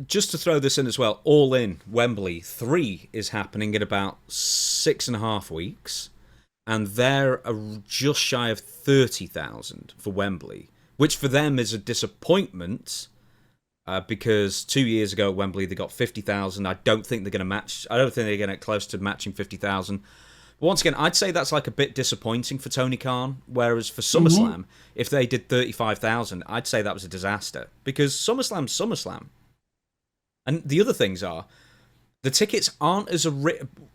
Just to throw this in as well, All In Wembley 3 is happening in about 6.5 weeks, and they're just shy of 30,000 for Wembley, which for them is a disappointment, because 2 years ago at Wembley they got 50,000. I don't think they're going to get close to matching 50,000. But once again, I'd say that's like a bit disappointing for Tony Khan, whereas for SummerSlam, if they did 35,000, I'd say that was a disaster, because SummerSlam's SummerSlam. And the other things are, the tickets aren't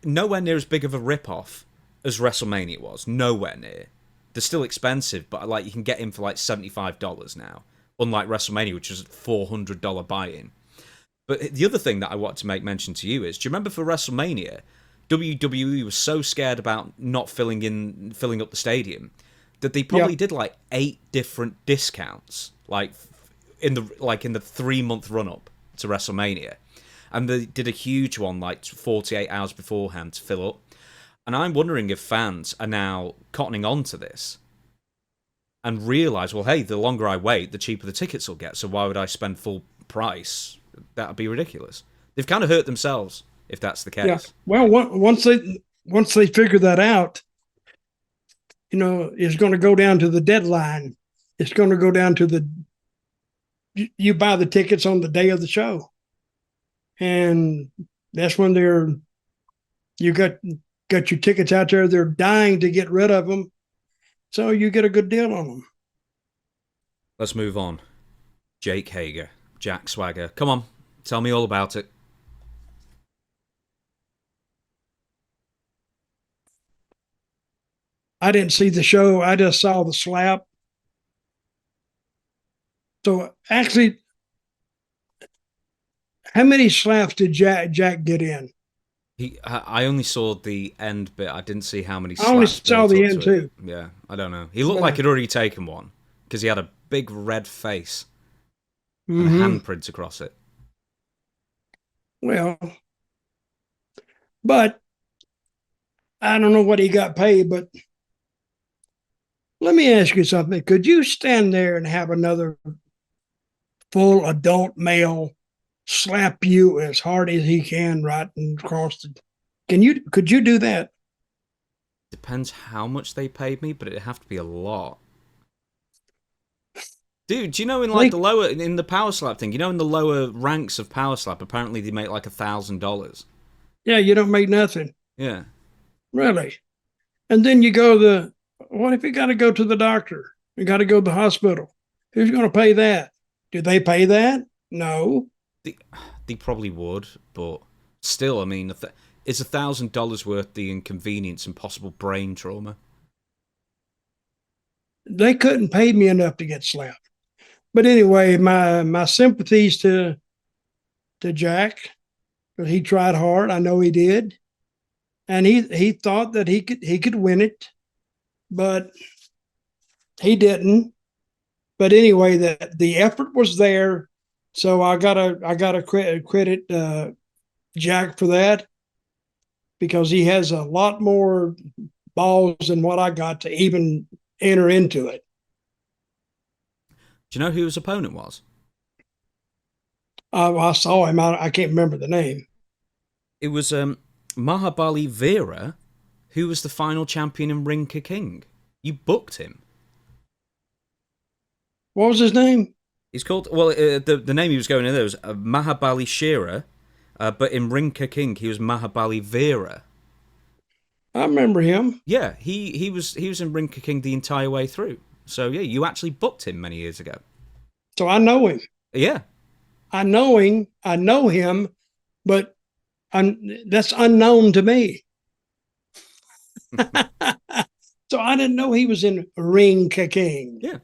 nowhere near as big of a rip-off as WrestleMania was. Nowhere near. They're still expensive, but like you can get in for like $75 now, unlike WrestleMania, which was a $400 buy-in. But the other thing that I want to make mention to you is, do you remember for WrestleMania, WWE was so scared about not filling up the stadium that they probably did like 8 different discounts, like in the 3-month run-up to WrestleMania, and they did a huge one like 48 hours beforehand to fill up. And I'm wondering if fans are now cottoning on to this and realise, well, hey, the longer I wait, the cheaper the tickets will get, so why would I spend full price? That would be ridiculous. They've kind of hurt themselves if that's the case. Yeah. Well, once they figure that out, it's going to go down to the deadline. It's going to go down to you buy the tickets on the day of the show. And that's when you got your tickets out there. They're dying to get rid of them. So you get a good deal on them. Let's move on. Jake Hager, Jack Swagger. Come on, tell me all about it. I didn't see the show. I just saw the slap. So actually, how many slaps did Jack get in? I only saw the end bit. I didn't see how many slaps. I only saw the end too. Yeah, I don't know. He looked like he'd already taken one because he had a big red face and handprints across it. Well, but I don't know what he got paid, but let me ask you something. Could you stand there and have another full adult male slap you as hard as he can right across the... Could you do that? Depends how much they paid me, but it'd have to be a lot. Dude, do you know in the power slap thing, in the lower ranks of power slap, apparently they make like $1,000. Yeah, you don't make nothing. Yeah. Really? And then you go what if you got to go to the doctor? You got to go to the hospital. Who's going to pay that? Do they pay that? No. They probably would, but still, I mean, is $1,000 worth the inconvenience and possible brain trauma? They couldn't pay me enough to get slapped. But anyway, my sympathies to Jack, because he tried hard. I know he did, and he thought that he could win it, but he didn't. But anyway, the effort was there, so I gotta credit Jack for that, because he has a lot more balls than what I got to even enter into it. Do you know who his opponent was? I saw him. I can't remember the name. It was Mahabali Veera, who was the final champion in Ring Ka King. You booked him. What was his name? He's called... Well, the name he was going in there was Mahabali Shera, but in Ring Ka King, he was Mahabali Veera. I remember him. Yeah, he was in Ring Ka King the entire way through. So, yeah, you actually booked him many years ago. So I know him. Yeah. I know him, but that's unknown to me. So I didn't know he was in Ring Ka King. Yeah.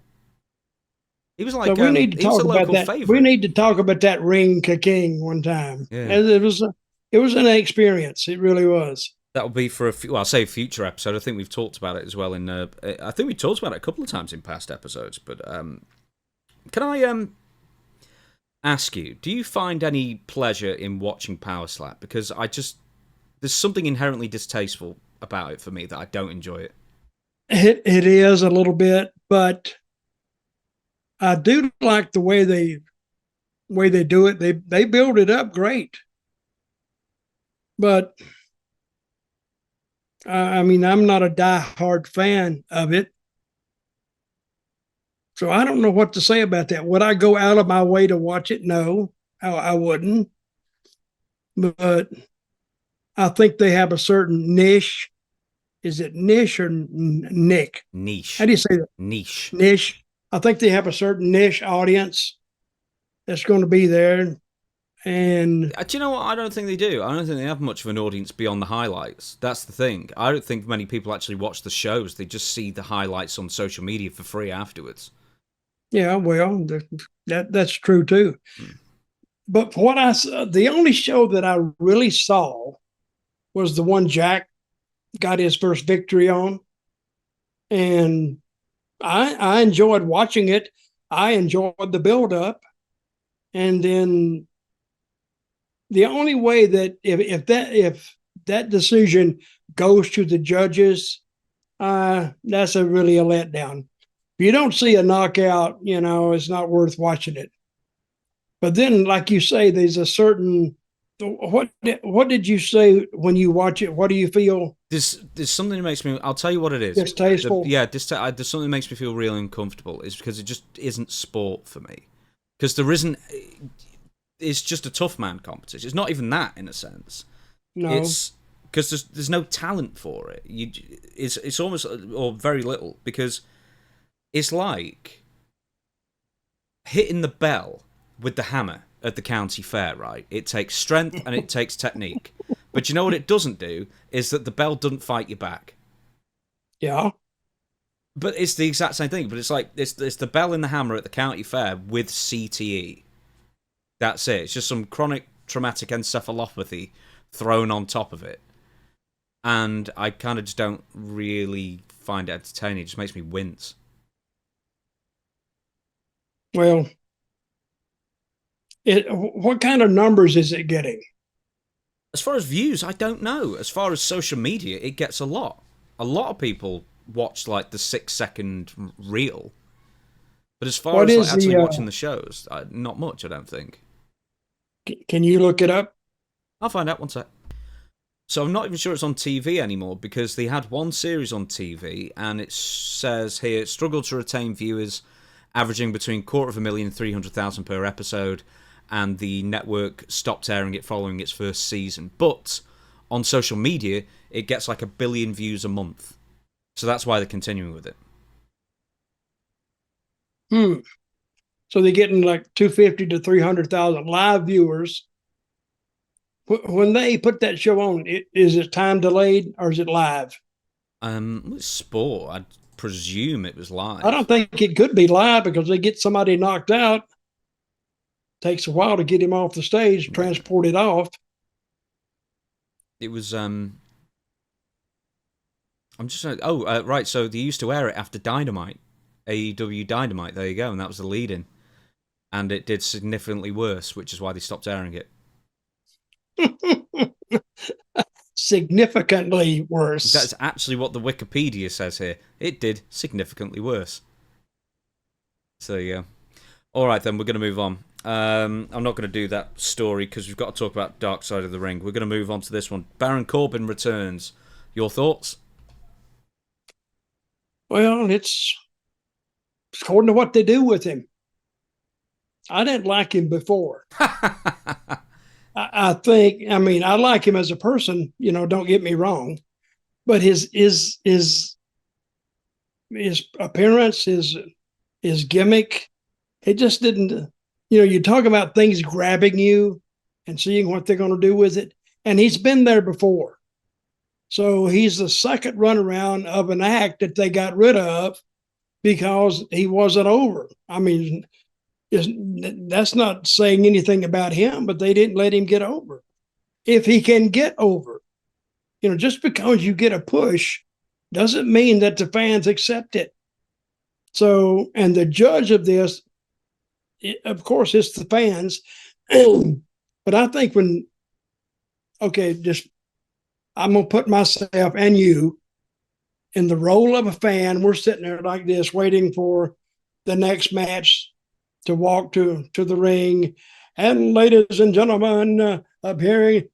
He was like, so we need to talk about that. Favorite. We need to talk about that Ring Ka King one time. Yeah. It was an experience. It really was. That will be for I'll say a future episode. I think we've talked about it as well I think we talked about it a couple of times in past episodes. But can I ask you, do you find any pleasure in watching Power Slap? Because there's something inherently distasteful about it for me that I don't enjoy it. It is a little bit, but I do like the way they do it. They build it up great, but I mean, I'm not a diehard fan of it, so I don't know what to say about that. Would I go out of my way to watch it? No, I wouldn't. But I think they have a certain niche. Is it niche or nick? Niche. How do you say that? Niche. Niche. I think they have a certain niche audience that's going to be there. And do you know what? I don't think they do. I don't think they have much of an audience beyond the highlights. That's the thing. I don't think many people actually watch the shows. They just see the highlights on social media for free afterwards. Yeah, well, that's true too. But what I saw, the only show that I really saw was the one Jack got his first victory on, and I enjoyed watching it. I enjoyed the build-up, and then the only way that if that decision goes to the judges, that's really a letdown. If you don't see a knockout, it's not worth watching it. But then, like you say, there's a certain. What did you say when you watch it? What do you feel? There's something that makes me. I'll tell you what it is. Distasteful. There's something that makes me feel really uncomfortable. Is because it just isn't sport for me. Because there isn't. It's just a tough man competition. It's not even that in a sense. No. It's because there's no talent for it. It's almost or very little because it's like hitting the bell with the hammer at the county fair, right? It takes strength and it takes technique. But you know what it doesn't do is that the bell doesn't fight you back. Yeah. But it's the exact same thing. But it's like it's the bell and the hammer at the county fair with CTE. That's it. It's just some chronic traumatic encephalopathy thrown on top of it. And I kind of just don't really find it entertaining. It just makes me wince. Well, what kind of numbers is it getting? As far as views, I don't know. As far as social media, it gets a lot. A lot of people watch like the 6-second reel. But as far as like, actually watching the shows, not much, I don't think. Can you look it up? I'll find out one sec. So I'm not even sure it's on TV anymore because they had one series on TV and it says here it struggled to retain viewers, averaging between 250,000 and 300,000 per episode, and the network stopped airing it following its first season. But on social media, it gets like 1 billion views a month. So that's why they're continuing with it. So they're getting like 250 to 300,000 live viewers. When they put that show on, is it time delayed or is it live? It's sport. I'd presume it was live. I don't think it could be live because they get somebody knocked out. Takes a while to get him off the stage, transport it off. It was I'm just right. So they used to air it after Dynamite, AEW Dynamite. There you go, and that was the lead-in, and it did significantly worse, which is why they stopped airing it. Significantly worse. That's actually what the Wikipedia says here. It did significantly worse. So yeah. All right, then we're going to move on. I'm not going to do that story because we've got to talk about Dark Side of the Ring. We're going to move on to this one. Baron Corbin returns. Your thoughts? Well, it's according to what they do with him. I didn't like him before. I think, I like him as a person, don't get me wrong, but his appearance, his gimmick, it just didn't, you talk about things grabbing you and seeing what they're going to do with it. And he's been there before. So he's the second runaround of an act that they got rid of because he wasn't over. That's not saying anything about him, but they didn't let him get over. If he can get over, just because you get a push doesn't mean that the fans accept it. So, and the judge of this, of course, it's the fans. But I think I'm going to put myself and you in the role of a fan. We're sitting there like this, waiting for the next match to walk to the ring. And ladies and gentlemen, appearing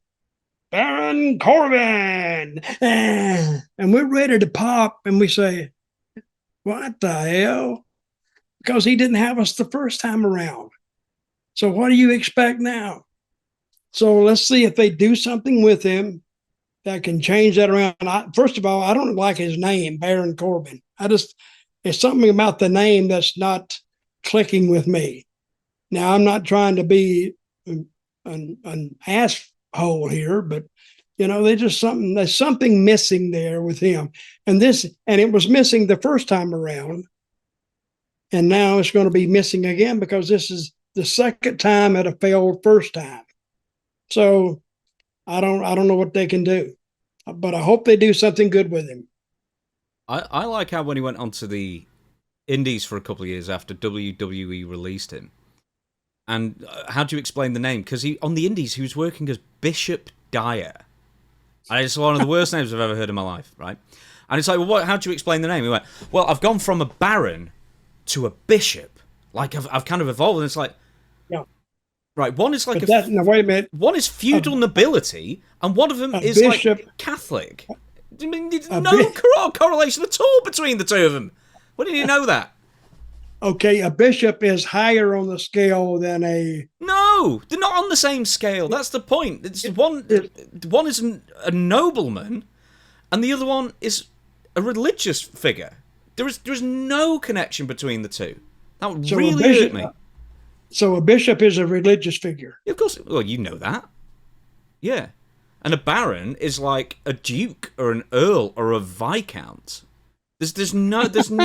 Baron Corbin. And we're ready to pop. And we say, what the hell? Because he didn't have us the first time around. So what do you expect now? So let's see if they do something with him that can change that around. First of all, I don't like his name, Baron Corbin. It's something about the name that's not clicking with me. Now, I'm not trying to be an asshole here, but there's something missing there with him. And it was missing the first time around. And now it's going to be missing again because this is the second time at a failed first time. So I don't know what they can do, but I hope they do something good with him. I like how when he went onto the Indies for a couple of years after WWE released him. And how do you explain the name? Because on the Indies, he was working as Bishop Dyer. And it's one of the worst names I've ever heard in my life, right? And it's like, well, how do you explain the name? He went, well, I've gone from a baron to a bishop. Like, I've kind of evolved. And it's like, Yeah. right, one is like Now, wait a minute. one is feudal nobility, and one of them is bishop, like Catholic. I mean, there's no correlation at all between the two of them. Why didn't you know that? Okay, a bishop is higher on the scale than a. No, they're not on the same scale. That's the point. It's one is a nobleman, and the other one is a religious figure. There is no connection between the two. That would really hurt me. So a bishop is a religious figure. Of course. Well, you know that. Yeah. And a baron is like a duke or an earl or a viscount. There's nothing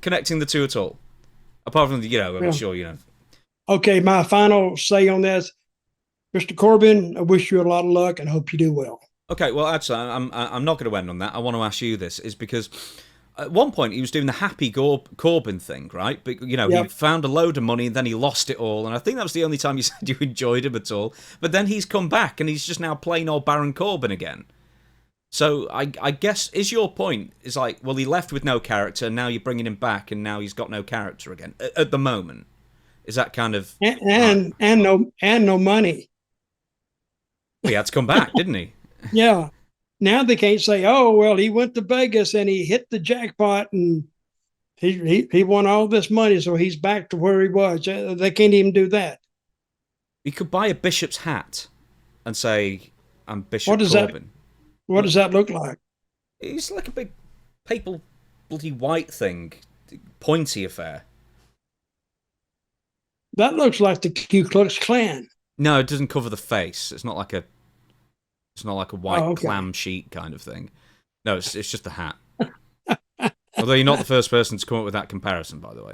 connecting the two at all. Apart from, I'm sure you know. Okay, my final say on this, Mr. Corbin, I wish you a lot of luck and hope you do well. Okay, well, actually, I'm not going to end on that. I want to ask you this, is because at one point he was doing the happy Corbin thing, right? But, he found a load of money and then he lost it all. And I think that was the only time you said you enjoyed him at all. But then he's come back and he's just now plain old Baron Corbin again. So I guess, is your point, is like, well, he left with no character, and now you're bringing him back, and now he's got no character again at the moment. Is that kind of and no money? Well, he had to come back, didn't he? Yeah. Now they can't say, oh, well, he went to Vegas and he hit the jackpot and he won all this money, so he's back to where he was. They can't even do that. You could buy a bishop's hat and say, I'm Bishop Corbin. What does that look like? It's like a big papal bloody white thing, pointy affair. That looks like the Ku Klux Klan. No, it doesn't cover the face. It's not like a white clam sheet kind of thing. No, it's just the hat. Although you're not the first person to come up with that comparison, by the way.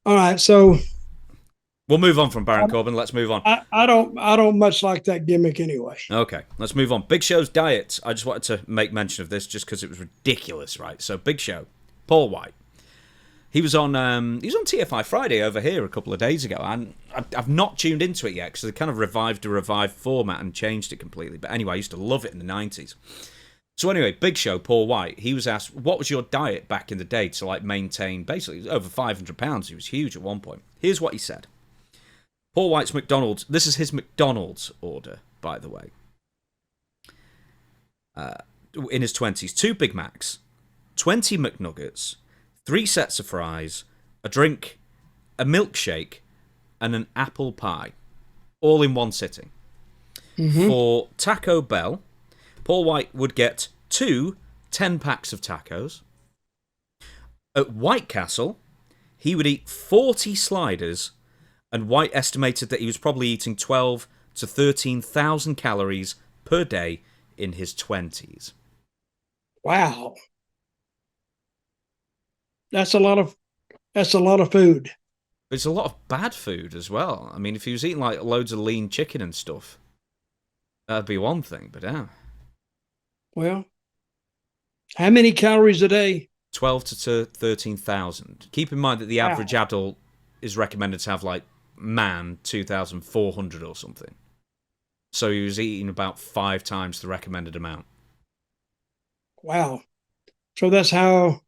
All right, so we'll move on from Baron Corbin. Let's move on. I don't much like that gimmick anyway. Okay, let's move on. Big Show's diet. I just wanted to make mention of this just because it was ridiculous, right? So Big Show, Paul White. He was on TFI Friday over here a couple of days ago, and I've not tuned into it yet because they kind of revived format and changed it completely. But anyway, I used to love it in the 90s. So anyway, Big Show, Paul White, he was asked, what was your diet back in the day to like maintain, basically, over 500 pounds. He was huge at one point. Here's what he said. Paul White's McDonald's, this is his McDonald's order, by the way. In his 20s, 2 Big Macs, 20 McNuggets, 3 sets of fries, a drink, a milkshake, and an apple pie. All in one sitting. Mm-hmm. For Taco Bell, Paul White would get 2 10-packs of tacos. At White Castle, he would eat 40 sliders, and White estimated that he was probably eating 12 to 13,000 calories per day in his 20s. Wow. That's a lot of food. But it's a lot of bad food as well. I mean, if he was eating like loads of lean chicken and stuff, that'd be one thing, but yeah. Well, how many calories a day? 12 to 13,000. Keep in mind that the average adult is recommended to have, like, 2,400 or something. So he was eating about 5 times the recommended amount. Wow. So that's how,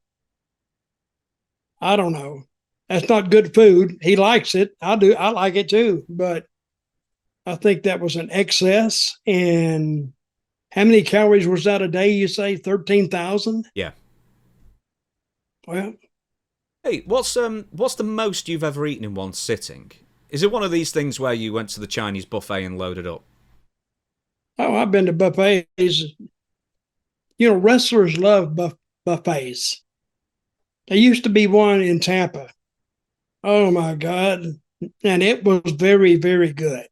I don't know. That's not good food. He likes it. I like it too. But I think that was an excess. And how many calories was that a day, you say? 13,000? Yeah. Well. Hey, what's the most you've ever eaten in one sitting? Is it one of these things where you went to the Chinese buffet and loaded up? Oh, I've been to buffets. You know, wrestlers love buffets. There used to be one in Tampa. Oh, my God. And it was very, very good.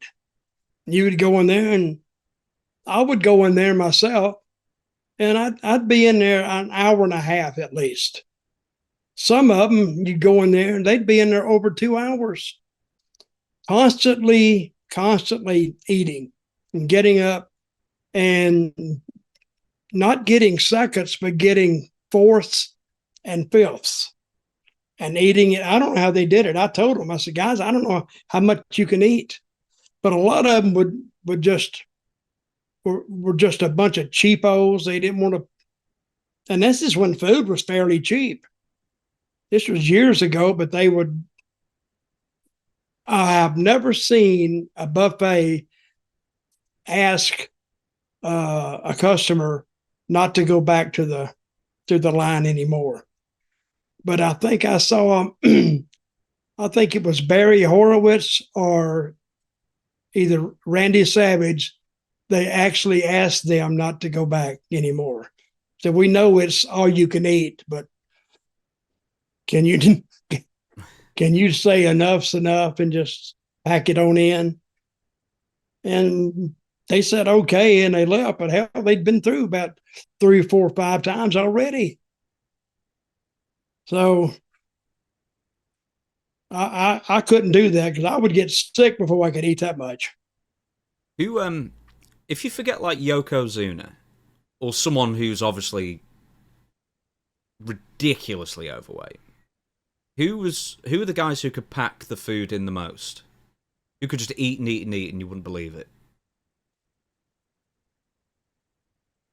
You would go in there, and I would go in there myself, and I'd be in there an hour and a half at least. Some of them, you'd go in there, and they'd be in there over 2 hours. Constantly eating and getting up and not getting seconds, but getting fourths and fifths and eating it. I don't know how they did it. I told them, I said, guys, I don't know how much you can eat, but a lot of them would just were just a bunch of cheapos. They didn't want to, and this is when food was fairly cheap. This was years ago, but they would. I have never seen a buffet ask a customer not to go back to the line anymore. But I think I saw, I think it was Barry Horowitz or either Randy Savage. They actually asked them not to go back anymore. So we know it's all you can eat, but can you say enough's enough and just pack it on in? And they said okay, and they left. But hell, they'd been through about 3, 4, 5 times already. So I couldn't do that because I would get sick before I could eat that much. Who if you forget like Yokozuna or someone who's obviously ridiculously overweight, who are the guys who could pack the food in the most? Who could just eat and eat and eat and you wouldn't believe it?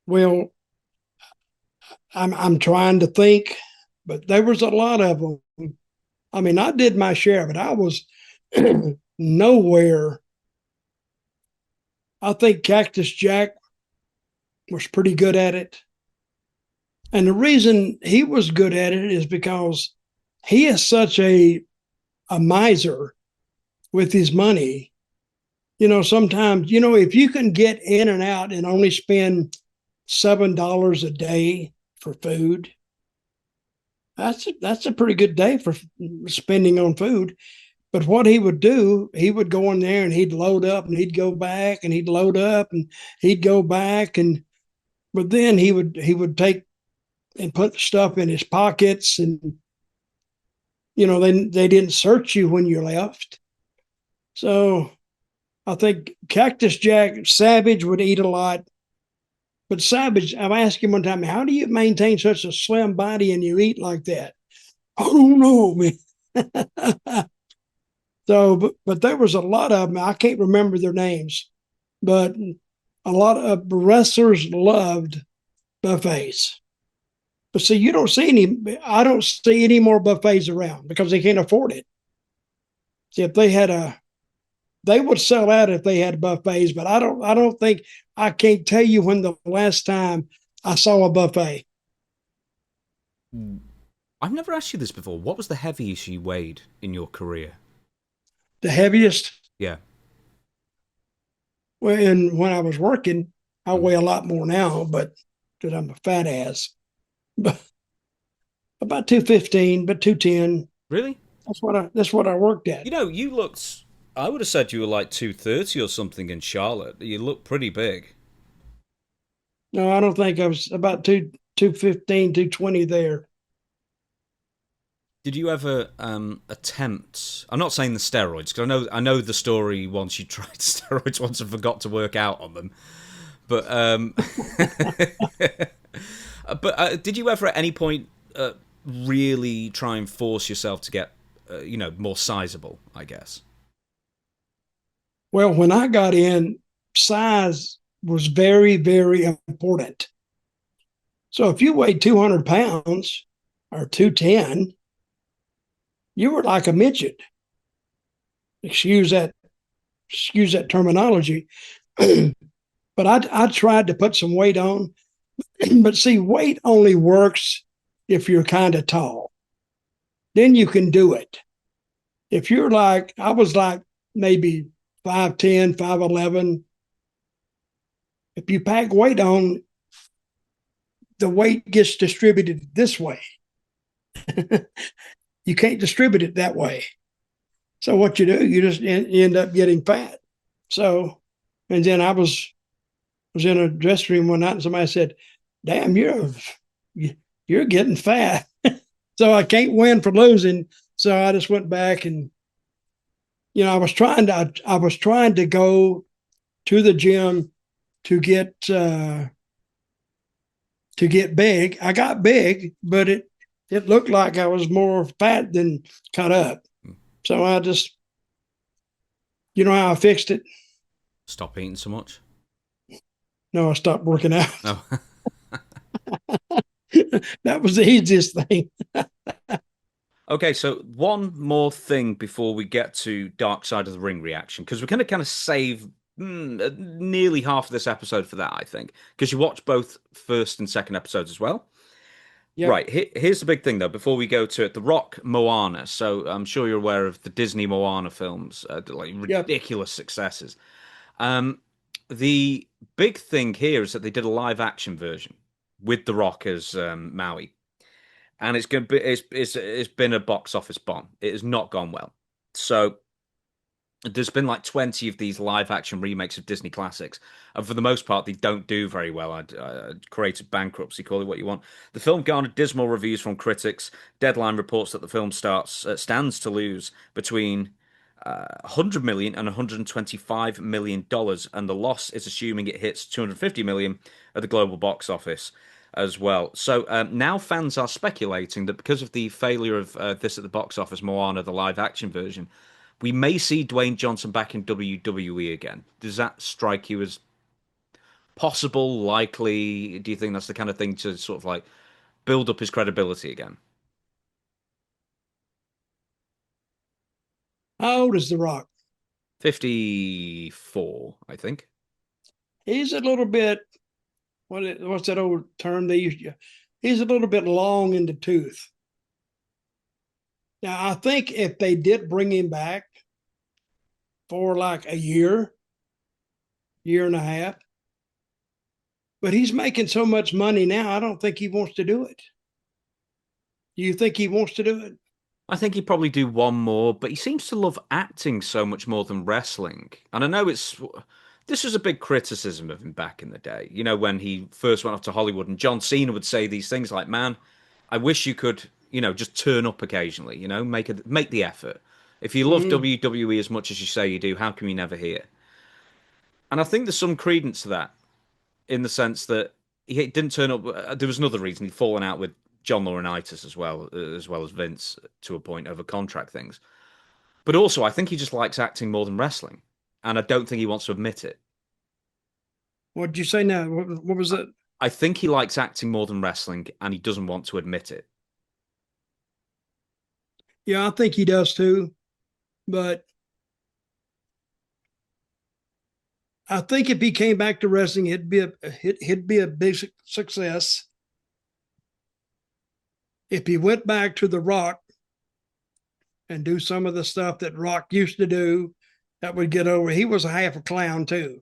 Well, I'm trying to think, but there was a lot of them. I mean, I did my share, but I was nowhere. I think Cactus Jack was pretty good at it. And the reason he was good at it is because he is such a miser with his money. Sometimes, if you can get in and out and only spend $7 a day for food, that's a pretty good day for spending on food. But what he would do, he would go in there and he'd load up and he'd go back and he'd load up and he'd go back, but then he would take and put stuff in his pockets, and they didn't search you when you left. So I think Cactus Jack Savage would eat a lot. But Savage, I've asked him one time, how do you maintain such a slim body and you eat like that? I don't know, man. So, but there was a lot of them. I can't remember their names, but a lot of wrestlers loved buffets. But see, I don't see any more buffets around because they can't afford it. See, if they would sell out if they had buffets, but I don't think, I can't tell you when the last time I saw a buffet. I've never asked you this before. What was the heaviest you weighed in your career? The heaviest? Yeah. Well, and when I was working, I weigh a lot more now, but because I'm a fat ass. But about 215, but 210. Really? That's what I worked at. You looked, I would have said you were like 230 or something in Charlotte. You look pretty big. No, I don't think I was about 215, 220 there. Did you ever attempt? I'm not saying the steroids because I know the story. Once you tried steroids once and forgot to work out on them, but but did you ever at any point really try and force yourself to get more sizable? I guess. Well, when I got in, size was very, very important. So if you weighed 200 pounds or 210, you were like a midget. Excuse that terminology. But I tried to put some weight on. But see, weight only works if you're kind of tall. Then you can do it. If you're like, I was like maybe 5'10", 5'11". If you pack weight on, the weight gets distributed this way. You can't distribute it that way. So what you do, you just end up getting fat. So, and then I was in a dressing room one night and somebody said, damn, you're getting fat. So I can't win for losing. So I just went back and, I was trying to go to the gym to get big. I got big, but it looked like I was more fat than cut up. So I just, how I fixed it? Stop eating so much. No, I stopped working out. Oh. That was the easiest thing. Okay, so one more thing before we get to Dark Side of the Ring reaction, because we're going to kind of save nearly half of this episode for that, I think, because you watch both first and second episodes as well. Yep. Right, here's the big thing though. Before we go to it, The Rock Moana. So I'm sure you're aware of the Disney Moana films, like Yep. ridiculous successes. Um, the big thing here is that they did a live action version with The Rock as Maui, and it's going to be it's been a box office bomb. It has not gone well. So there's been like 20 of these live action remakes of Disney classics, and for the most part, they don't do very well. Creative bankruptcy, call it what you want. The film garnered dismal reviews from critics. Deadline reports that the film stands to lose between 100 million and 125 million dollars, and the loss is assuming it hits 250 million at the global box office as well. So now fans are speculating that because of the failure of this at the box office, Moana, the live action version, we may see Dwayne Johnson back in WWE again. Does that strike you as possible, likely? Do you think that's the kind of thing to sort of like build up his credibility again? How old is The Rock? 54, I think. He's a little bit, what's that old term they used to, he's a little bit long in the tooth. Now, I think if they did bring him back for like a year and a half, but he's making so much money now, I don't think he wants to do it. Do you think he wants to do it? I think he'd probably do one more, but he seems to love acting so much more than wrestling. And I know this was a big criticism of him back in the day. You know, when he first went off to Hollywood, and John Cena would say these things like, "Man, I wish you could, just turn up occasionally. Make the effort. If you love Mm-hmm. WWE as much as you say you do, how come you never hear?" And I think there's some credence to that in the sense that he didn't turn up. There was another reason he'd fallen out with John Laurinaitis as well as Vince to a point over contract things. But also, I think he just likes acting more than wrestling, and I don't think he wants to admit it. What did you say now? What was it? I think he likes acting more than wrestling, and he doesn't want to admit it. Yeah, I think he does too. But I think if he came back to wrestling, it'd be a big success. If he went back to The Rock and do some of the stuff that Rock used to do, that would get over. He was a half a clown too,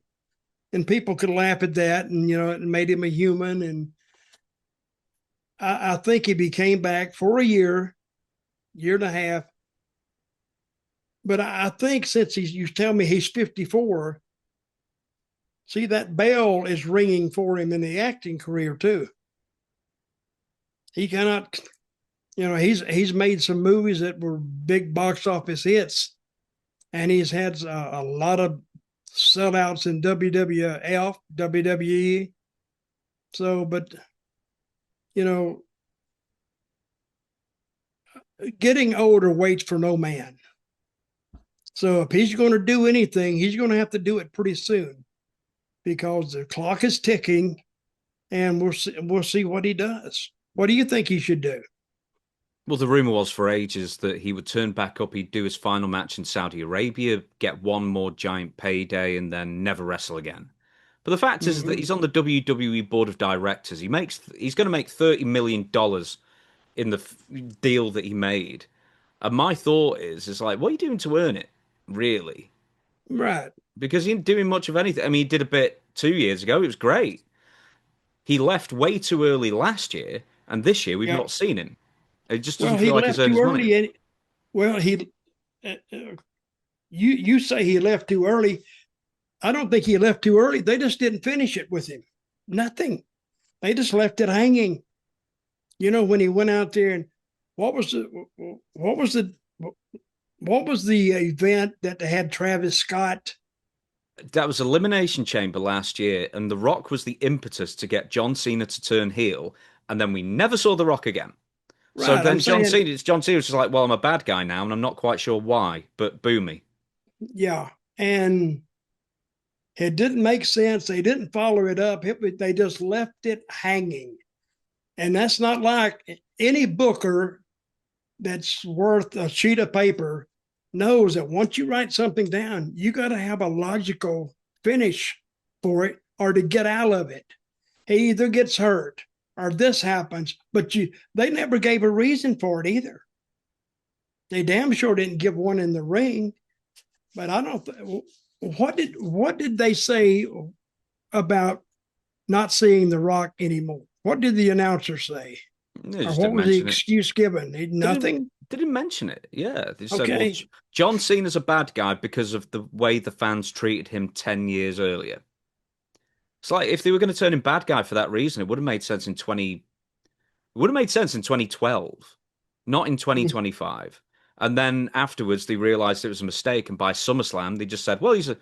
and people could laugh at that, and it made him a human. And I think if he came back for a year and a half, but I think since you tell me he's 54, see that bell is ringing for him in the acting career too. He cannot, he's made some movies that were big box office hits, and he's had a lot of sellouts in WWF, WWE. So, but you know, getting older waits for no man. So if he's going to do anything, he's going to have to do it pretty soon because the clock is ticking, and we'll see what he does. What do you think he should do? Well, the rumor was for ages that he would turn back up, he'd do his final match in Saudi Arabia, get one more giant payday, and then never wrestle again. But the fact is that Mm-hmm. he's on the WWE board of directors. He's going to make $30 million in the deal that he made. And my thought is like, what are you doing to earn it, really? Right. Because he didn't do much of anything. I mean, he did a bit 2 years ago. It was great. He left way too early last year, and this year we've Yeah. not seen him. It just doesn't Well, feel he like he's left earned too his money. early. And well, you say he left too early. I don't think he left too early. They just didn't finish it with him. Nothing. They just left it hanging. When he went out there, and what was the what was the what was the event that they had Travis Scott? That was Elimination Chamber last year, and The Rock was the impetus to get John Cena to turn heel, and then we never saw The Rock again. So Right. I'm then saying, John Cena was just like, well, I'm a bad guy now, and I'm not quite sure why, but boo me. yeah. And It didn't make sense. They didn't follow it up. They just left it hanging. And that's not like any booker that's worth a sheet of paper knows that once you write something down, you got to have a logical finish for it or to get out of it. He either gets hurt or this happens, but they never gave a reason for it either. They damn sure didn't give one in the ring, but I don't. What did they say about not seeing The Rock anymore? What did the announcer say? They Or just what didn't was the mention it. excuse given? Nothing? They didn't mention it. Yeah. They said, well, Okay. John Cena's a bad guy because of the way the fans treated him 10 years earlier. It's like if they were going to turn him bad guy for that reason, it would have made sense in 2012, not in 2025. And then afterwards they realized it was a mistake, and by SummerSlam they just said, well, he's a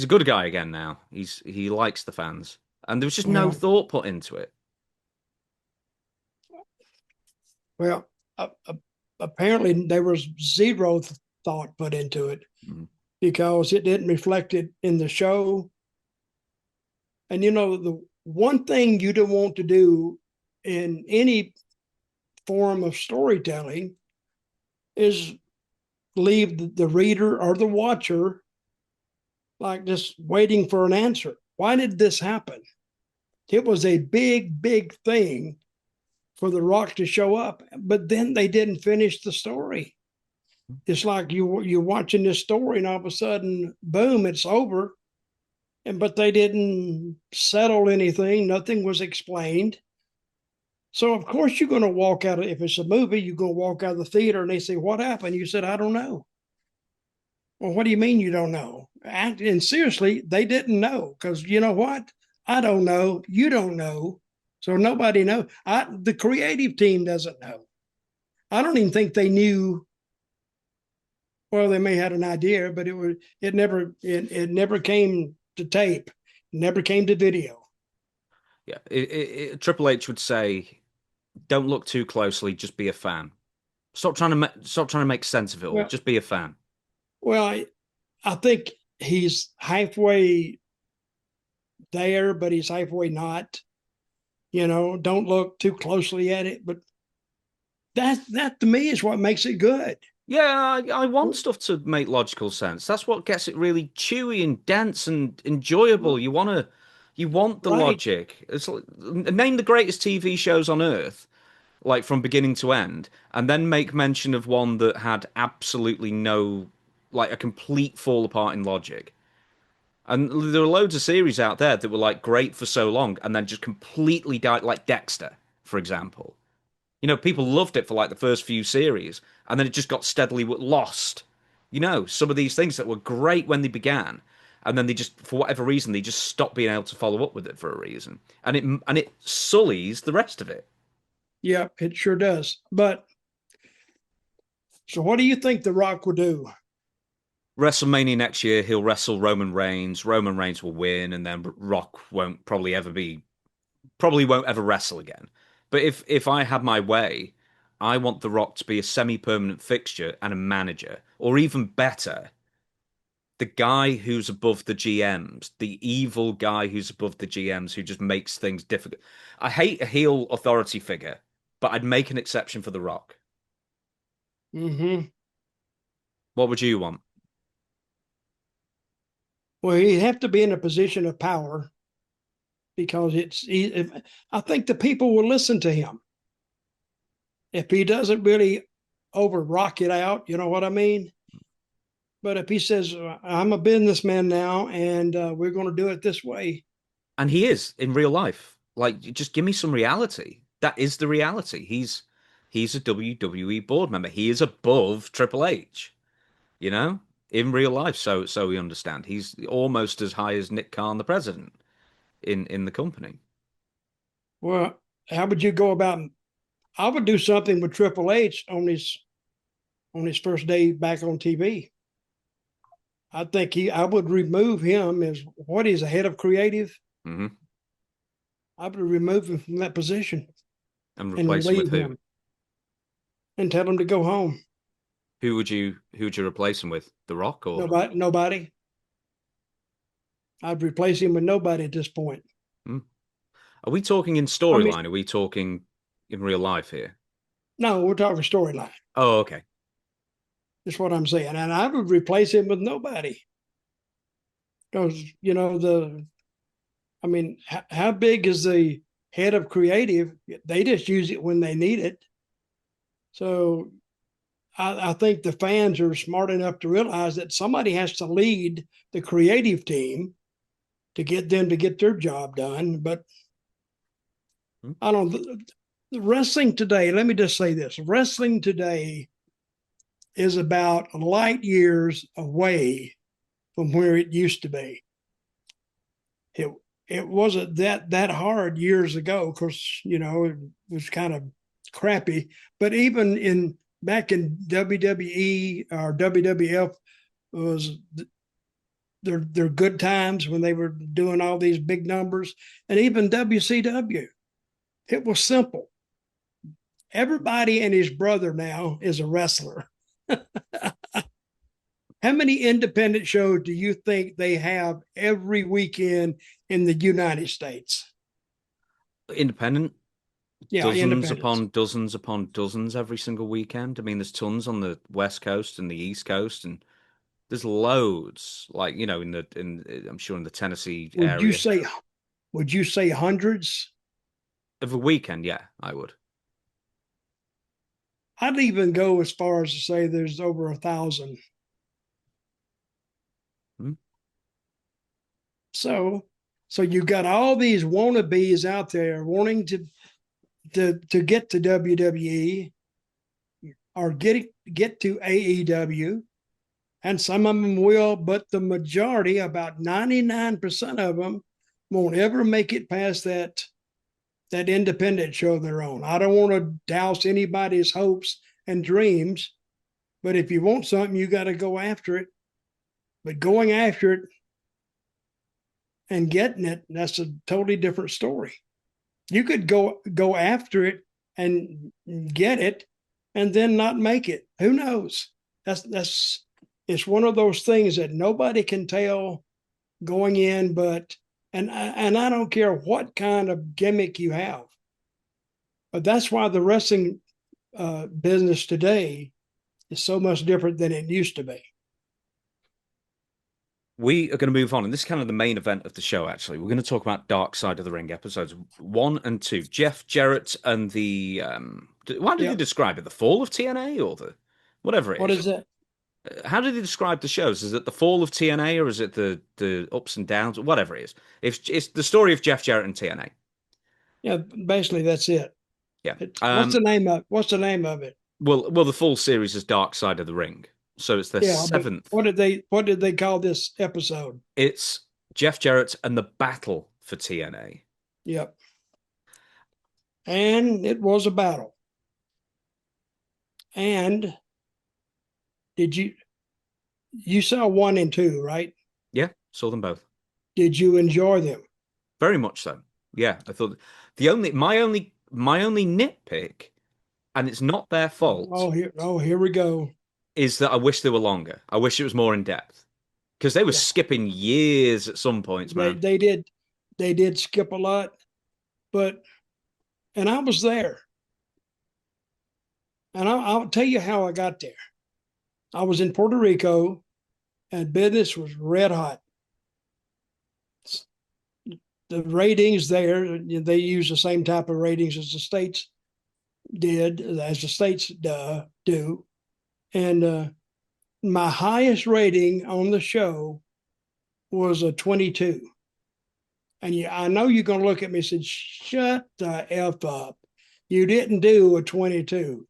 good guy again now. He likes the fans. And there was just no Well, thought put into it. well, apparently there was zero thought put into it Mhm. because it didn't reflect it in the show. And the one thing you don't want to do in any form of storytelling is leave the reader or the watcher like just waiting for an answer. Why did this happen? It was a big, big thing for The Rock to show up, but then they didn't finish the story. It's like you're watching this story, and all of a sudden, boom, it's over. But they didn't settle anything. Nothing was explained. So of course you're going to walk out. If it's a movie, you're going to walk out of the theater, and they say, "What happened?" You said, "I don't know." Well, what do you mean you don't know? And seriously, they didn't know because you know what? I don't know. You don't know. So nobody knows. The creative team doesn't know. I don't even think they knew. Well, they may have had an idea, but it never came to tape, never came to video. Yeah. Triple H would say, don't look too closely, just be a fan. Stop trying to make sense of it all. Well, Just be a fan. I think he's halfway there, but he's halfway not. Don't look too closely at it, but that to me is what makes it good. Yeah, I want stuff to make logical sense. That's what gets it really chewy and dense and enjoyable. You want the Right. logic. It's like, name the greatest TV shows on earth, like from beginning to end, and then make mention of one that had absolutely no, like a complete fall apart in logic. And there are loads of series out there that were like great for so long and then just completely died, like Dexter, for example. People loved it for like the first few series, and then it just got steadily lost. Some of these things that were great when they began, and then they just, for whatever reason, they just stopped being able to follow up with it for a reason, and it sullies the rest of it. Yeah, it sure does. But so, what do you think The Rock will do? WrestleMania next year, he'll wrestle Roman Reigns. Roman Reigns will win, and then Rock probably won't ever wrestle again. But if I had my way, I want The Rock to be a semi-permanent fixture and a manager, or even better, the guy who's above the GMs, the evil guy who's above the GMs who just makes things difficult. I hate a heel authority figure, but I'd make an exception for The Rock. Mm-hmm. What would you want? Well, he'd have to be in a position of power because I think the people will listen to him if he doesn't really over rock it out. You know what I mean? But if he says, "I'm a businessman now, and we're going to do it this way," And he is in real life. Like, just give me some reality. That is the reality. He's a WWE board member. He is above Triple H, you know, in real life. So we understand. He's almost as high as Nick Khan, the president, in the company. well, how would you go about? I would do something with Triple H on his first day back on TV. I would remove him as what he's a head of creative. Hmm. I would remove him from that position And and replace him with relieve who? him and tell him to go home. Who would you replace him with? The Rock or Nobody. I'd replace him with nobody at this point. Hmm. Are we talking in I mean, storyline? Are we talking in real life here? no, we're talking storyline. Oh, okay. That's what I'm saying. And I would replace him with nobody. Because, I mean, how big is the head of creative? They just use it when they need it. So I think the fans are smart enough to realize that somebody has to lead the creative team to get them to get their job done. But I don't. The wrestling today. Let me just say this: wrestling today is about light years away from where it used to be. It wasn't that hard years ago because it was kind of crappy. But even in back in WWE or WWF was their good times when they were doing all these big numbers, and even WCW. It was simple. Everybody and his brother now is a wrestler. How many independent shows do you think they have every weekend in the United States? Independent, Yeah, dozens independents. upon dozens upon dozens every single weekend. I mean, there's tons on the West Coast and the East Coast, and there's loads. Like I'm sure in the Tennessee Would you area. say would you say hundreds? Every weekend, yeah, I would. I'd even go as far as to say there's over 1,000. Hmm. So you've got all these wannabes out there wanting to get to WWE or get to AEW, and some of them will, but the majority, about 99% of them, won't ever make it past that independent show they're on. I don't want to douse anybody's hopes and dreams, but if you want something, you got to go after it. But going after it and getting it, that's a totally different story. You could go after it and get it and then not make it. Who knows? That's it's one of those things that nobody can tell going in, but and I don't care what kind of gimmick you have. But that's why the wrestling business today is so much different than it used to be. We are going to move on, and this is kind of the main event of the show, actually. We're going to talk about Dark Side of the Ring episodes 1 and 2. Jeff Jarrett and the. How did he Yep. describe it? The fall of TNA or the. Whatever it What is. is that? How did he describe the shows? Is it the fall of TNA or is it the ups and downs? Whatever it is. It's the story of Jeff Jarrett and TNA. Yeah, basically that's it. Yeah. What's the name of it? Well, the full series is Dark Side of the Ring. So it's the Yeah, but seventh. what did they call this episode? It's Jeff Jarrett and the battle for TNA. Yep. And it was a battle. And did you saw 1 and 2, right? Yeah, saw them both. Did you enjoy them? Very much so. Yeah, I thought my only nitpick, and it's not their fault, Here we go. is that I wish they were longer. I wish it was more in depth because they were Yeah. skipping years at some points, They man. they did they did skip a lot, but and I was there. And I'll tell you how I got there. I was in Puerto Rico and business was red hot. The ratings there, they use the same type of ratings as the states do. And my highest rating on the show was a 22. And I know you're going to look at me and say, shut the F up. You didn't do a 22.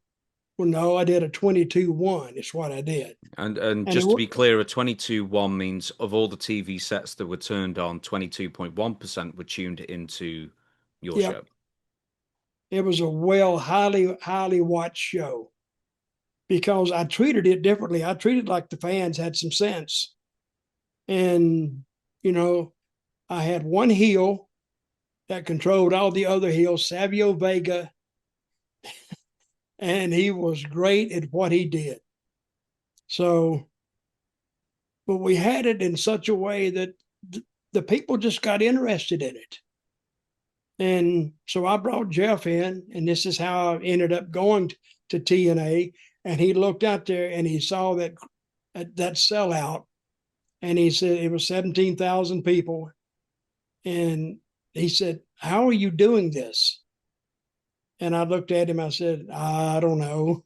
Well, no, I did a 22-1. It's what I did. And And just to be clear, a 22-1 means of all the TV sets that were turned on, 22.1% were tuned into your yep, show. it was a highly watched show because I treated it differently. I treated like the fans had some sense. And, I had one heel that controlled all the other heels, Savio Vega, and he was great at what he did. So, but we had it in such a way that the people just got interested in it. And so I brought Jeff in, and this is how I ended up going to TNA. And he looked out there and he saw that sellout, and he said it was 17,000 people. And he said, "How are you doing this?" And I looked at him. I said, "I don't know,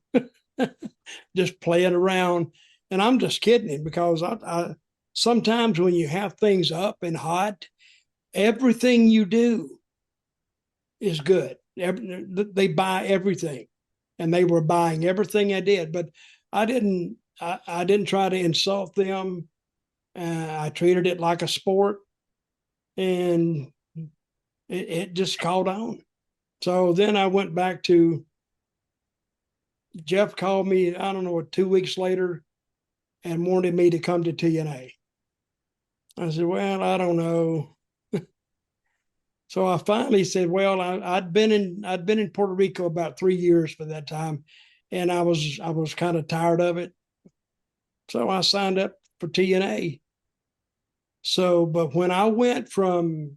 just playing around." And I'm just kidding him, because I sometimes when you have things up and hot, everything you do is good. They buy everything, and they were buying everything I did. But I didn't. I didn't try to insult them. I treated it like a sport, and it just caught on. So then I went back to Jeff. Called me, I don't know, 2 weeks later, and wanted me to come to TNA. I said, "Well, I don't know." So I finally said, "Well, I'd been in Puerto Rico about 3 years for that time, and I was kind of tired of it. So I signed up for TNA. So, but when I went from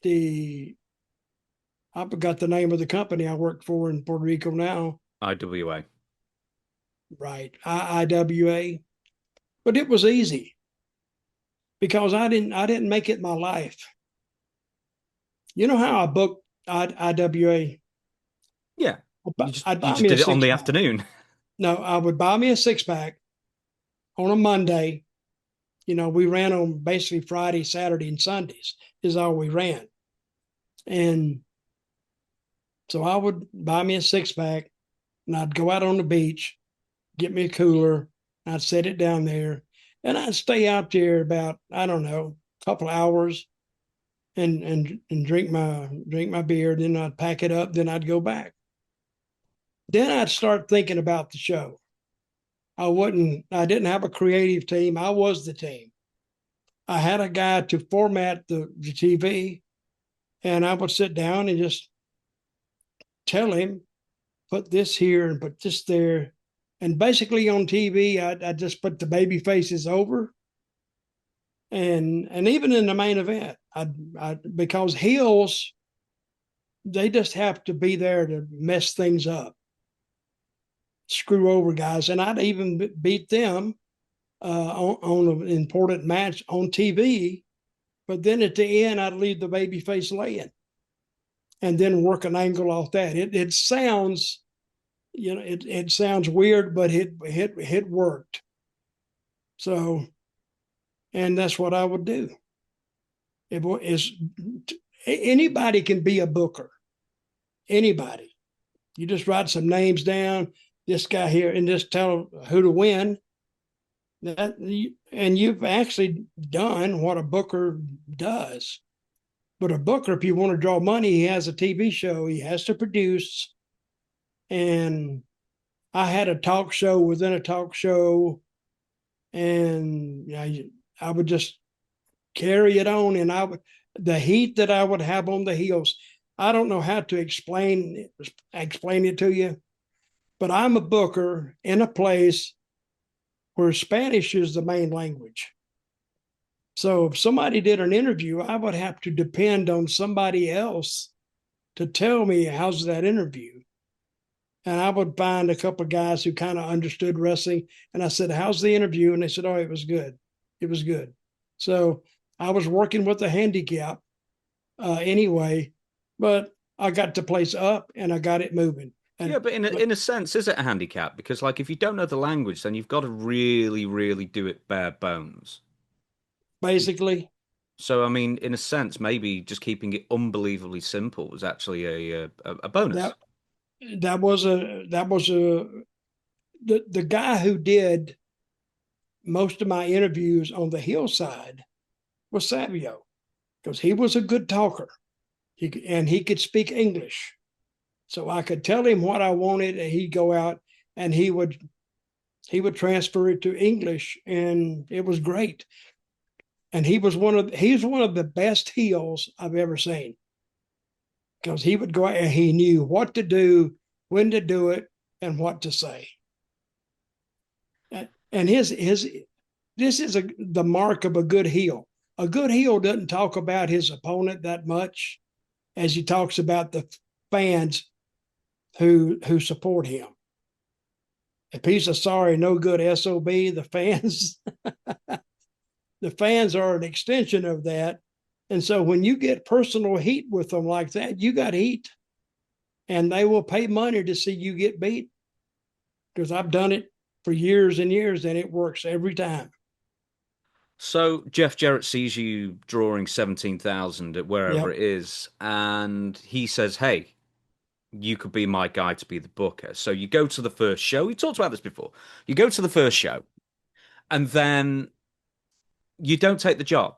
I forgot the name of the company I work for in Puerto Rico now. IWA. Right, IWA. But it was easy, because I didn't make it my life. You know how I booked IWA? Yeah. I'd You buy just me a did it on the six-pack. afternoon. No, I would buy me a 6-pack on a Monday. We ran on basically Friday, Saturday, and Sundays is all we ran. And so I would buy me a 6-pack, and I'd go out on the beach, get me a cooler, I'd set it down there, and I'd stay out there about, I don't know, a couple of hours, and drink my beer. Then I'd pack it up. Then I'd go back. Then I'd start thinking about the show. I didn't have a creative team. I was the team. I had a guy to format the TV, and I would sit down and just tell him, put this here and put this there. And basically on TV, I just put the baby faces over. And even in the main event, because heels, they just have to be there to mess things up, screw over guys. And I'd even beat them on an important match on TV. But then at the end, I'd leave the baby face laying and then work an angle off that. It sounds, it sounds weird, but it worked. So, and that's what I would do. Anybody can be a booker. Anybody. You just write some names down, this guy here, and just tell who to win. And you've actually done what a booker does. But a booker, if you want to draw money, he has a TV show he has to produce. And I had a talk show within a talk show, and I would just carry it on. And the heat that I would have on the heels, I don't know how to explain it to you, but I'm a booker in a place where Spanish is the main language. So if somebody did an interview, I would have to depend on somebody else to tell me how's that interview. And I would find a couple of guys who kind of understood wrestling. And I said, "How's the interview?" And they said, "Oh, it was good. It was good." So I was working with a handicap anyway, but I got the place up and I got it moving. Yeah, but in a sense, is it a handicap? Because like if you don't know the language, then you've got to really, really do it bare bones. Basically. So I mean, in a sense, maybe just keeping it unbelievably simple was actually a bonus. That was the guy who did most of my interviews on the hillside was Savio, because he was a good talker. He could speak English. So I could tell him what I wanted, and he'd go out and he would transfer it to English, and it was great. And he's one of the best heels I've ever seen, because he would go out and he knew what to do, when to do it, and what to say. And this is the mark of a good heel. A good heel doesn't talk about his opponent that much as he talks about the fans who support him. If he's a sorry, no good SOB, the fans, the fans are an extension of that. And so when you get personal heat with them like that, you got heat. And they will pay money to see you get beat. Because I've done it for years and years, and it works every time. So Jeff Jarrett sees you drawing 17,000 at wherever Yep. it is, and he says, "Hey, you could be my guy to be the booker." So you go to the first show. We talked about this before. You go to the first show, and then you don't take the job.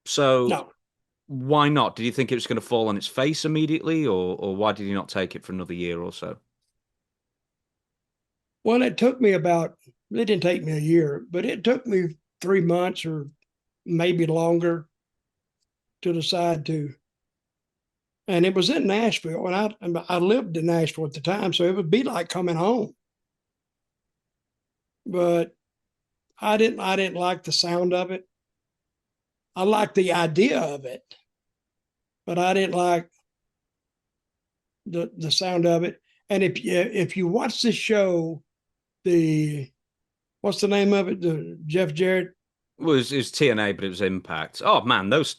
So No. why not? Did you think it was going to fall on its face immediately, or why did you not take it for another year or so? Well, it didn't take me a year, but it took me 3 months or maybe longer to decide to. And it was in Nashville, and I lived in Nashville at the time, so it would be like coming home. But I didn't like the sound of it. I liked the idea of it, but I didn't like the sound of it. And if you watch the show, the what's the name of it? The Jeff Jarrett. It was TNA, but it was Impact. Oh man, those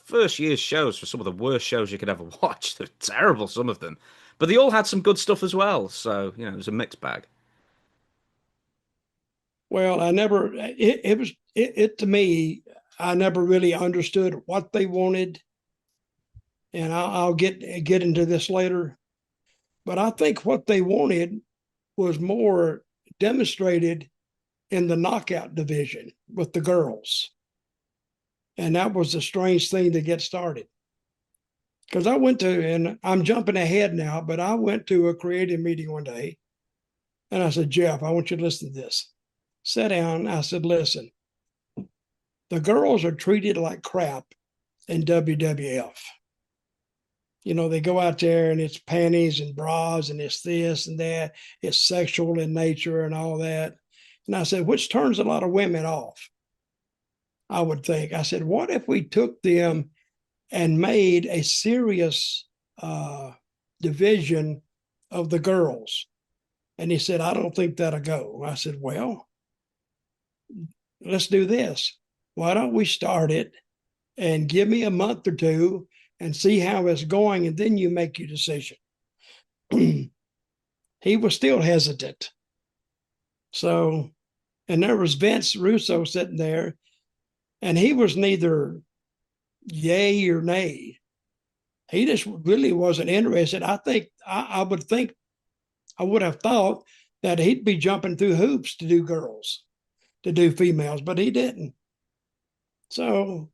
first year's shows were some of the worst shows you could ever watch. They're terrible, some of them, but they all had some good stuff as well. So it was a mixed bag. Well, I never. It to me. I never really understood what they wanted, and I'll get into this later. But I think what they wanted was more demonstrated in the knockout division with the girls. And that was a strange thing to get started. Because and I'm jumping ahead now, but I went to a creative meeting one day and I said, Jeff, I want you to listen to this. Sat down. I said, listen, the girls are treated like crap in WWF. They go out there and it's panties and bras and it's this and that. It's sexual in nature and all that. And I said, which turns a lot of women off, I would think. I said, what if we took them and made a serious division of the girls? And he said, I don't think that'll go. I said, well, let's do this. Why don't we start it and give me a month or two and see how it's going, and then you make your decision. He was still hesitant. So, and there was Vince Russo sitting there, and he was neither yay or nay. He just really wasn't interested. I would have thought that he'd be jumping through hoops to do girls, to do females, but he didn't. So,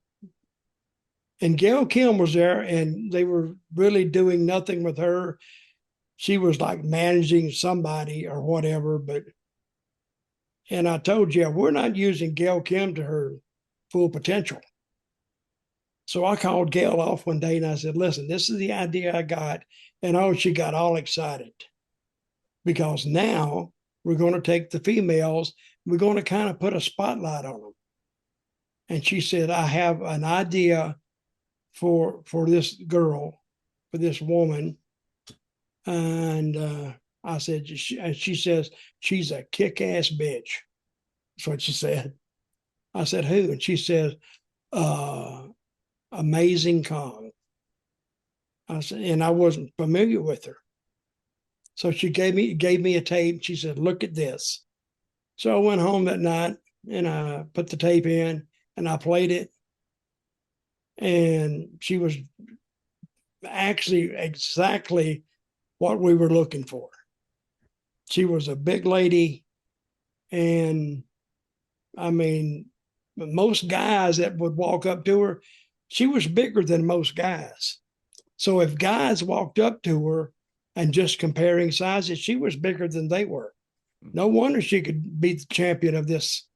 and Gail Kim was there, and they were really doing nothing with her. She was like managing somebody or whatever, and I told you, we're not using Gail Kim to her full potential. So I called Gail off one day and I said, listen, this is the idea I got. And she got all excited because now we're going to take the females, we're going to kind of put a spotlight on them. And she said, I have an idea for this girl, for this woman. And I said, she says, she's a kick-ass bitch. That's what she said. I said, who? And she says, Amazing Kong. I said, and I wasn't familiar with her. So she gave me a tape. She said, look at this. So I went home that night and I put the tape in and I played it. And she was actually exactly what we were looking for. She was a big lady. And I mean, most guys that would walk up to her, she was bigger than most guys. So if guys walked up to her and just comparing sizes, she was bigger than they were. No wonder she could be the champion of this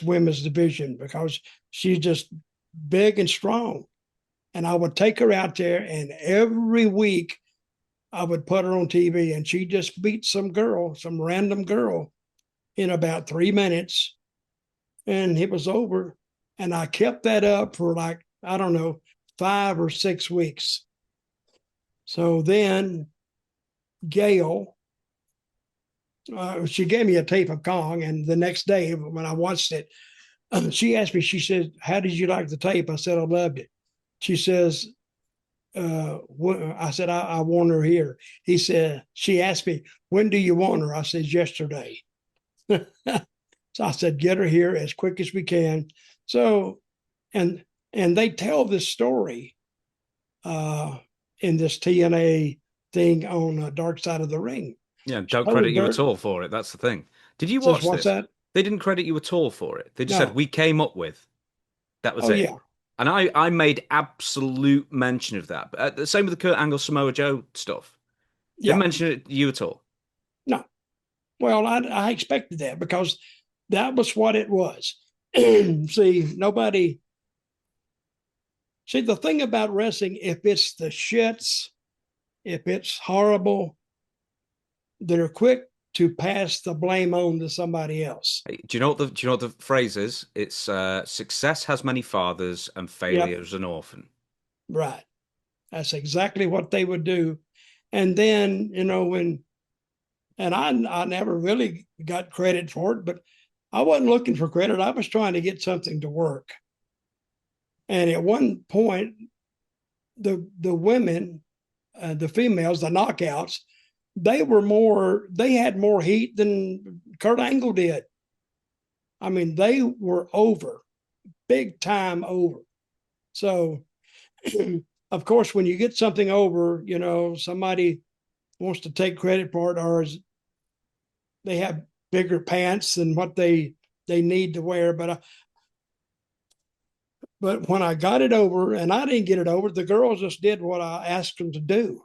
women's division, because she's just big and strong. And I would take her out there, and every week I would put her on TV, and she just beat some random girl in about 3 minutes, and it was over. And I kept that up for like, I don't know, 5 or 6 weeks. So then Gail, she gave me a tape of Kong. And the next day when I watched it, she asked me, she said, how did you like the tape? I said, I loved it. She says, I said, I want her here. She asked me, when do you want her? I said, yesterday. So I said, get her here as quick as we can. So, and they tell this story in this TNA thing on Dark Side of the Ring. Yeah, don't credit you at all for it. That's the thing. Did you Says, watch what's this? that? They didn't credit you at all for it. They just said, No. we came up with. That was Oh, it. yeah. And I made absolute mention of that. But the same with the Kurt Angle Samoa Joe stuff. Didn't Yeah. mention it you at all. No. Well, I expected that because that was what it was. See, nobody. See, the thing about wrestling, if it's the shits, if it's horrible, they're quick to pass the blame on to somebody else. Hey, do you know what the phrase is? It's success has many fathers and Yep. failure is an orphan. Right. That's exactly what they would do. And then, and I never really got credit for it, but I wasn't looking for credit. I was trying to get something to work. And at one point, the women, the females, the knockouts, they had more heat than Kurt Angle did. I mean, they were over, big time over. So, of course, when you get something over, somebody wants to take credit for it, or they have bigger pants than what they need to wear. But when I got it over, and I didn't get it over, the girls just did what I asked them to do.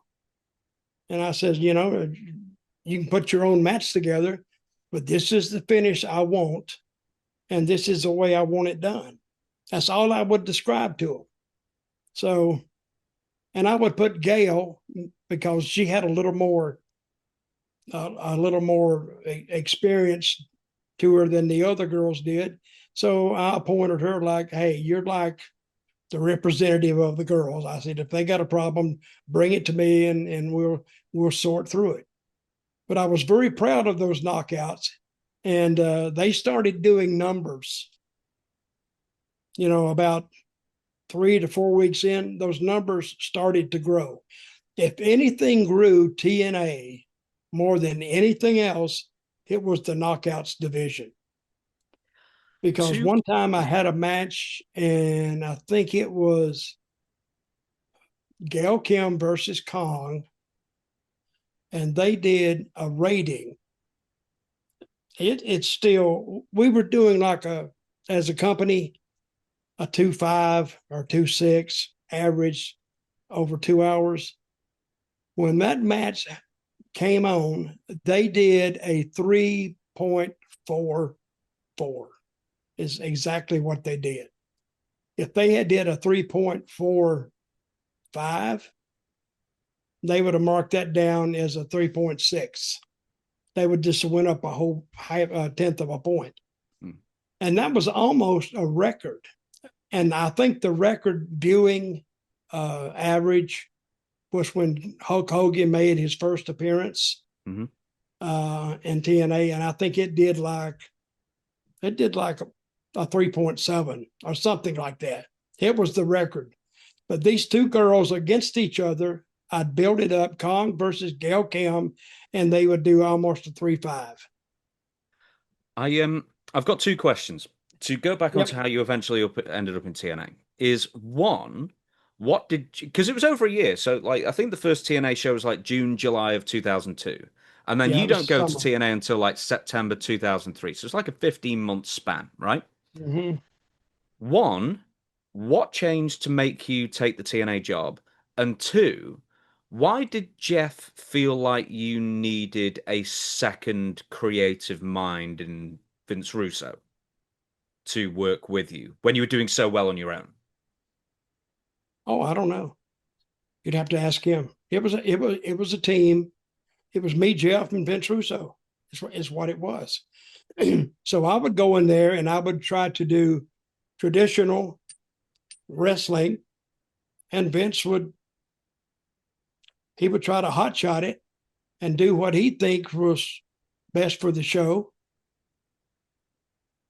And I said, you can put your own match together, but this is the finish I want, and this is the way I want it done. That's all I would describe to them. So, and I would put Gail because she had a little more experience to her than the other girls did. So I appointed her like, hey, you're like the representative of the girls. I said, if they got a problem, bring it to me and we'll sort through it. But I was very proud of those knockouts. And they started doing numbers. About 3 to 4 weeks in, those numbers started to grow. If anything grew TNA more than anything else, it was the knockouts division. Because Two, one time I had a match, and I think it was Gail Kim versus Kong, and they did a rating. It's still, we were doing like as a company, a 2.5 or 2.6 average over 2 hours. When that match came on, they did a 3.44 is exactly what they did. If they had did a 3.45, they would have marked that down as a 3.6. They would just went up a tenth of a point. And that was almost a record. And I think the record viewing average was when Hulk Hogan made his first appearance in TNA, and I think it did like a 3.7 or something like that. It was the record. But these two girls against each other, I'd build it up, Kong versus Gail Kim, and they would do almost a 3.5. I've got two questions to go back Yep. onto how you eventually ended up in TNA. Is one, what did because it was over a year, so like I think the first TNA show was like June, July of 2002, and then Yeah, you it don't was go to summer. TNA until like September 2003, so it's like a 15-month span, right? Mm-hmm. One, what changed to make you take the TNA job? And two, why did Jeff feel like you needed a second creative mind in Vince Russo to work with you when you were doing so well on your own? Oh, I don't know. You'd have to ask him. It was a team. It was me, Jeff, and Vince Russo. Is what it was. So I would go in there and I would try traditional wrestling, and Vince would try to hotshot it and do what he thinks was best for the show.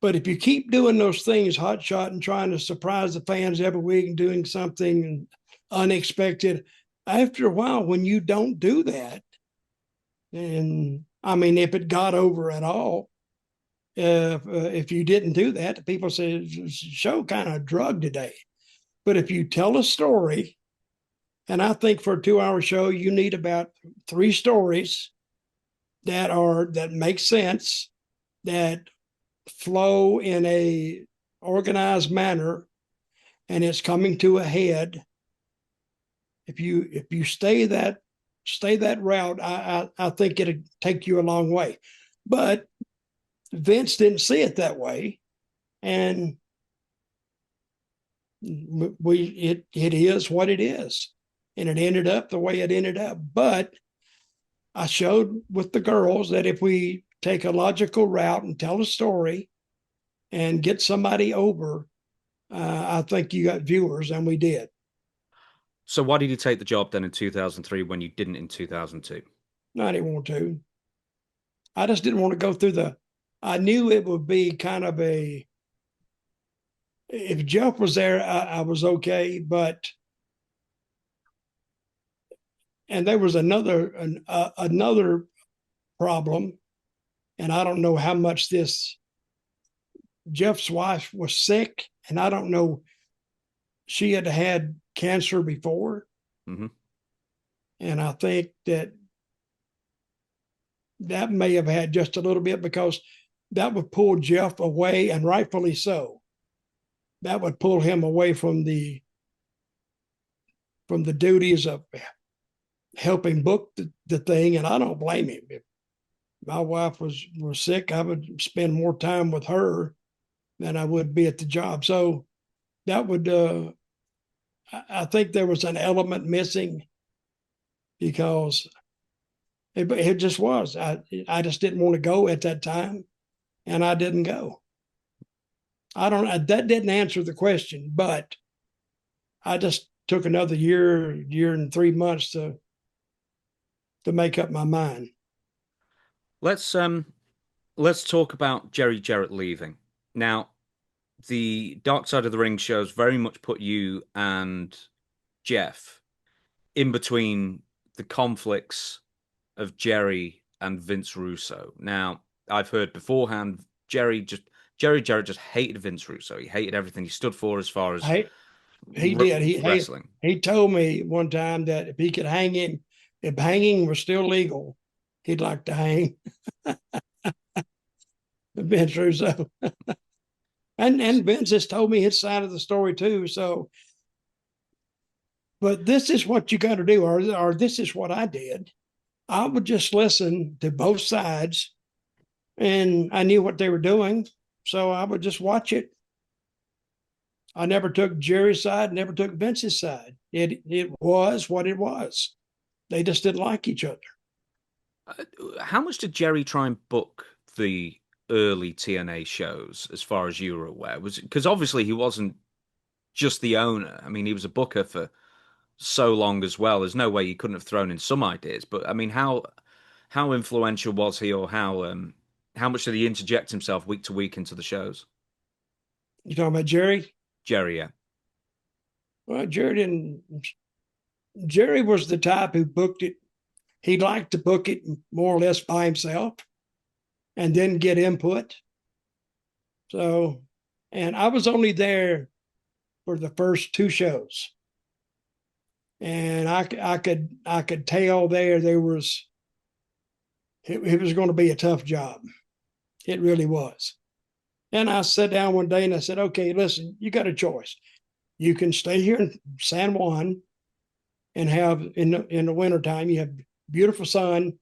But if you keep doing those things, hotshot and trying to surprise the fans every week and doing something unexpected, after a while, when you don't do that, and I mean, if it got over at all, if you didn't do that, people say the show kind of drug today. But if you tell a story, and I think for a 2-hour show, you need about 3 stories that make sense, that flow in a organized manner, and it's coming to a head. If you stay that route, I think it'll take you a long way. But Vince didn't see it that way, and it is what it is, and it ended up the way it ended up. But I showed with the girls that if we take a logical route and tell a story and get somebody over, I think you got viewers, and we did. So why did you take the job then in 2003 when you didn't in 2002? No, I didn't want to. I just didn't want to go through I knew it would be kind of if Jeff was there, I was okay, and there was another problem, and I don't know how much Jeff's wife was sick, and I don't know, she had cancer before. Mm-hmm. And I think that may have had just a little bit, because that would pull Jeff away, and rightfully so. That would pull him away from the duties of helping book the thing, and I don't blame him. If my wife was sick, I would spend more time with her than I would be at the job. So that would, I think there was an element missing, because it just was. I just didn't want to go at that time, and I didn't go. That didn't answer the question, but I just took another year and 3 months to make up my mind. Let's talk about Jerry Jarrett leaving. Now, the Dark Side of the Ring shows very much put you and Jeff in between the conflicts of Jerry and Vince Russo. Now, I've heard beforehand Jerry Jarrett just hated Vince Russo. He hated everything he stood for as far as he did. Wrestling. He told me one time that if he could hang him, if hanging was still legal, he'd like to hang Vince Russo. and Vince has told me his side of the story too. So, but this is what you got to do, or this is what I did. I would just listen to both sides, and I knew what they were doing, so I would just watch it. I never took Jerry's side, never took Vince's side. It was what it was. They just didn't like each other. How much did Jerry try and book the early TNA shows, as far as you were aware? Because obviously he wasn't just the owner. I mean, he was a booker for so long as well. There's no way he couldn't have thrown in some ideas. But I mean, how influential was he, or how much did he interject himself week to week into the shows? You talking about Jerry? Jerry, yeah. Well, Jerry was the type who booked it. He liked to book it more or less by himself and then get input. So, and I was only there for the first 2 shows. And I could tell there was, it was going to be a tough job. It really was. And I sat down one day and I said, okay, listen, you got a choice. You can stay here in San Juan and have, in the wintertime, you have beautiful sun,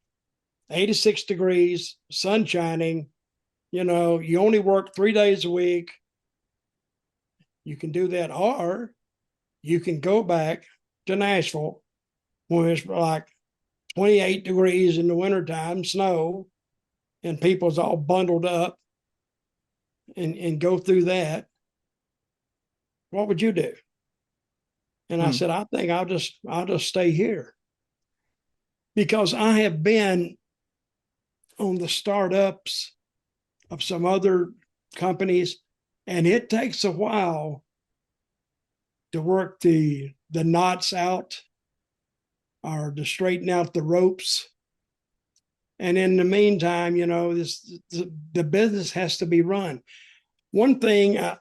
86 degrees, sun shining. You know, you only work 3 days a week. You can do that, or you can go back to Nashville when it's like 28 degrees in the wintertime, snow, and people's all bundled up, and go through that. what would you do? And I said, I think I'll just stay here, because I have been on the startups of some other companies, and it takes a while to work the knots out or to straighten out the ropes. And in the meantime, the business has to be run. One thing I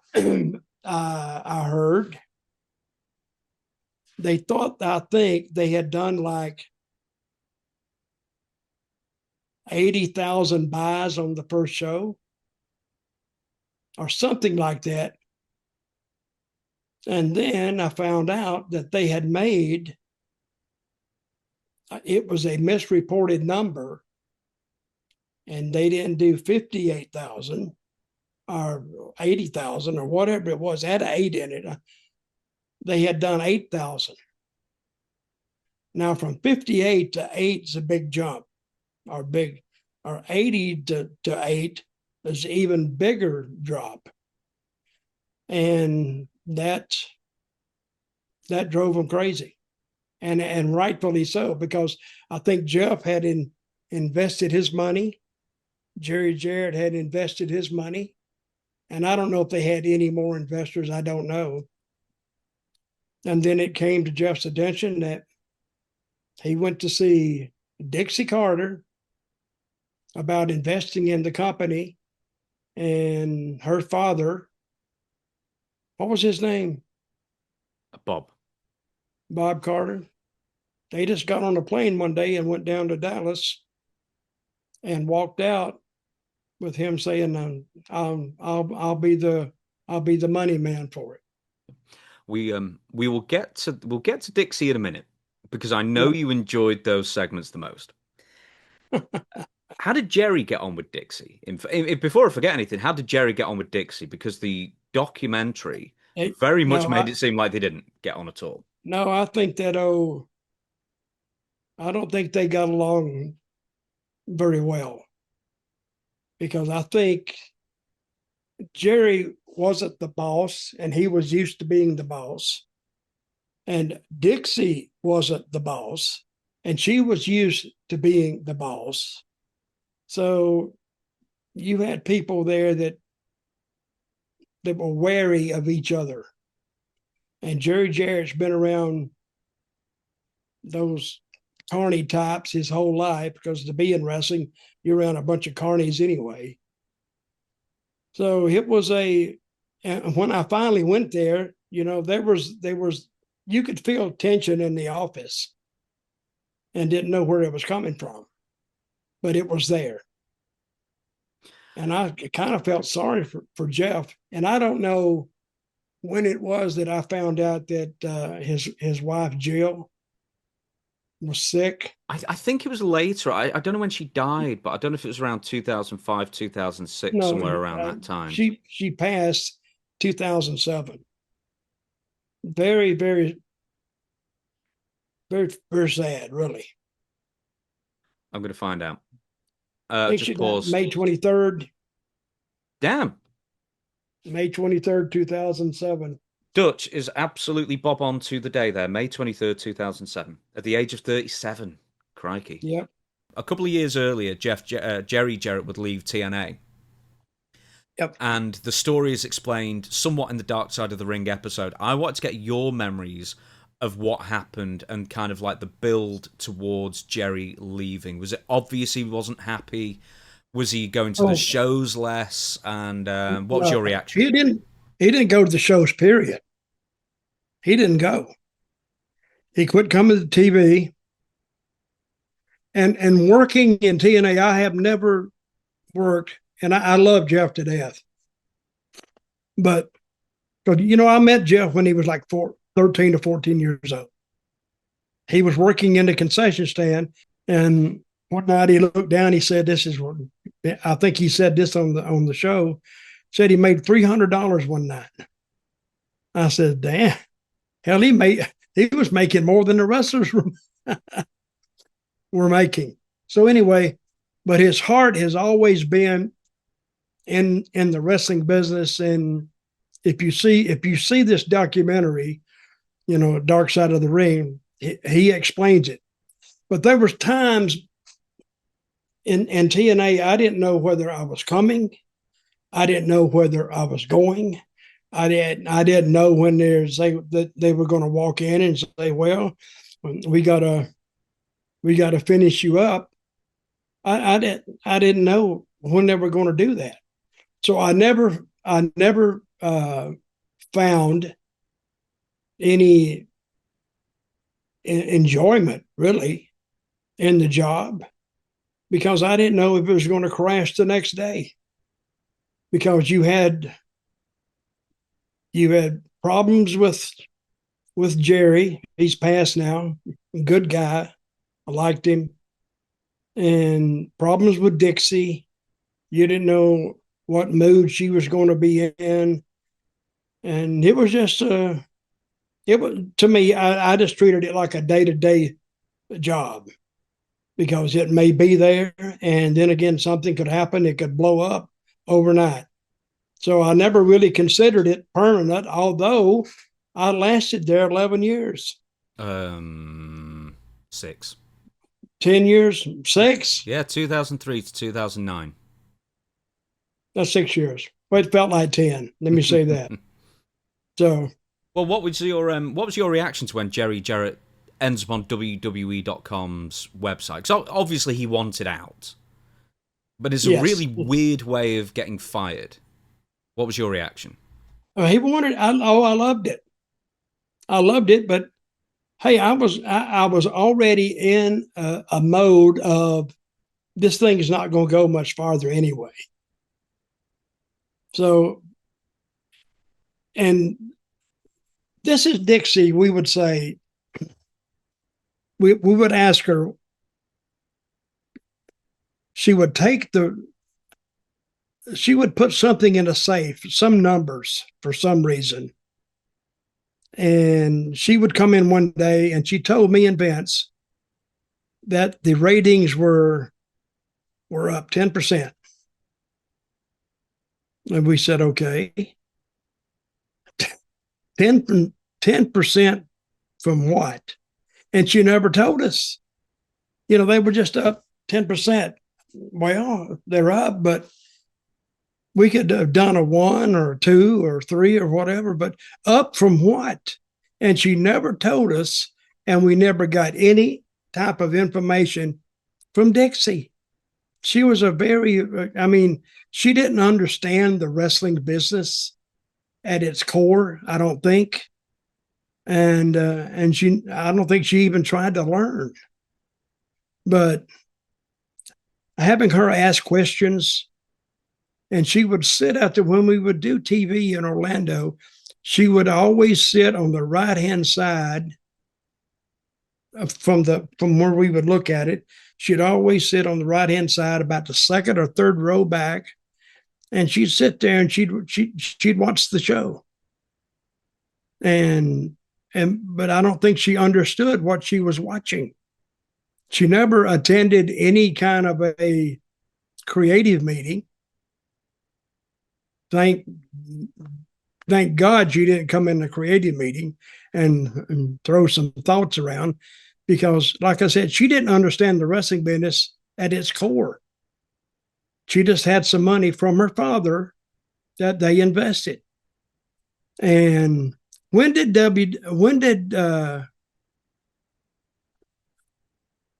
heard, I think they had done like 80,000 buys on the first show or something like that. And then I found out that they had made, it was a misreported number, and they didn't do 58,000 or 80,000 or whatever it was, had an 8 in it. They had done 8,000. Now from 58 to 8 is a big jump, or 80 to 8 is an even bigger drop. And that drove them crazy. And rightfully so, because I think Jeff had invested his money. Jerry Jarrett had invested his money. And I don't know if they had any more investors. I don't know. And then it came to Jeff's attention that he went to see Dixie Carter about investing in the company, and her father, what was his name? Bob Carter. They just got on a plane one day and went down to Dallas and walked out with him saying, I'll be the money man for it. We'll get to Dixie in a minute, because I know you enjoyed those segments the most. How did Jerry get on with Dixie? Before I forget anything, how did Jerry get on with Dixie? Because the documentary very much made it seem like they didn't get on at all. No, I think that, I don't think they got along very well, because I think Jerry wasn't the boss, and he was used to being the boss. And Dixie wasn't the boss, and she was used to being the boss. So you had people there that were wary of each other. And Jerry Jarrett's been around those carny types his whole life, because to be in wrestling, you're around a bunch of carnies anyway. So it was and when I finally went there, there was you could feel tension in the office and didn't know where it was coming from, but it was there. And I kind of felt sorry for Jeff. And I don't know when it was that I found out that his wife, Jill, was sick. I think it was later. I don't know when she died, but I don't know if it was around 2005, 2006, somewhere around that time. She passed 2007. Very, very, very, very sad, really. I'm going to find out. Just pause. May 23rd. Damn. May 23rd, 2007. Dutch is absolutely bob on to the day there, May 23rd, 2007, at the age of 37. Crikey. Yep. A couple of years earlier, Jerry Jarrett would leave TNA. Yep. And the story is explained somewhat in the Dark Side of the Ring episode. I wanted to get your memories of what happened and kind of like the build towards Jerry leaving. Was it obvious he wasn't happy? Was he going to the shows less? And what was your reaction? He didn't go to the shows, period. He didn't go. He quit coming to TV. And working in TNA, I have never worked, and I love Jeff to death. But, I met Jeff when he was like 13 to 14 years old. He was working in the concession stand, and one night he looked down, he said, this is what, I think he said this on the show, said he made $300 one night. I said, damn, hell, he was making more than the wrestlers were making. So anyway, but his heart has always been in the wrestling business, and if you see this documentary, Dark Side of the Ring, he explains it. But there was times in TNA, I didn't know whether I was coming. I didn't know whether I was going. I didn't know when they were going to walk in and say, "Well, we gotta finish you up." I didn't know when they were going to do that. So I never found any enjoyment really in the job, because I didn't know if it was going to crash the next day, because you had problems with Jerry. He's passed now. Good guy. I liked him. And problems with Dixie. You didn't know what mood she was going to be in. And it was just to me, I just treated it like a day-to-day job, because it may be there, and then again, something could happen. It could blow up overnight. So I never really considered it permanent, although I lasted there 11 years. 6. 10 years? 6? Yeah, 2003 to 2009. That's 6 years. Well, it felt like 10. Let me say that. So, well, what was your reaction to when Jerry Jarrett ends up on WWE.com's website? Because obviously he wanted out, but it's a really weird way of getting fired. What was your reaction? He wanted. I loved it. I loved it, but hey, I was already in a mode of this thing is not going to go much farther anyway. So, and this is Dixie. We would say, we would ask her. She would put something in a safe, some numbers for some reason. And she would come in one day and she told me and Vince that the ratings were up 10%. And we said, okay. 10% from what? And she never told us. They were just up 10%. Well, they're up, but we could have done a 1 or 2 or 3 or whatever, but up from what? And she never told us, and we never got any type of information from Dixie. She was she didn't understand the wrestling business at its core, I don't think. And I don't think she even tried to learn. But having her ask questions, and she would sit out there when we would do TV in Orlando, she would always sit on the right-hand side from where we would look at it. She'd always sit on the right-hand side, about the second or third row back, and she'd sit there and she'd watch the show. But I don't think she understood what she was watching. She never attended any kind of a creative meeting. Thank God she didn't come in the creative meeting and throw some thoughts around, because, like I said, she didn't understand the wrestling business at its core. She just had some money from her father that they invested. And what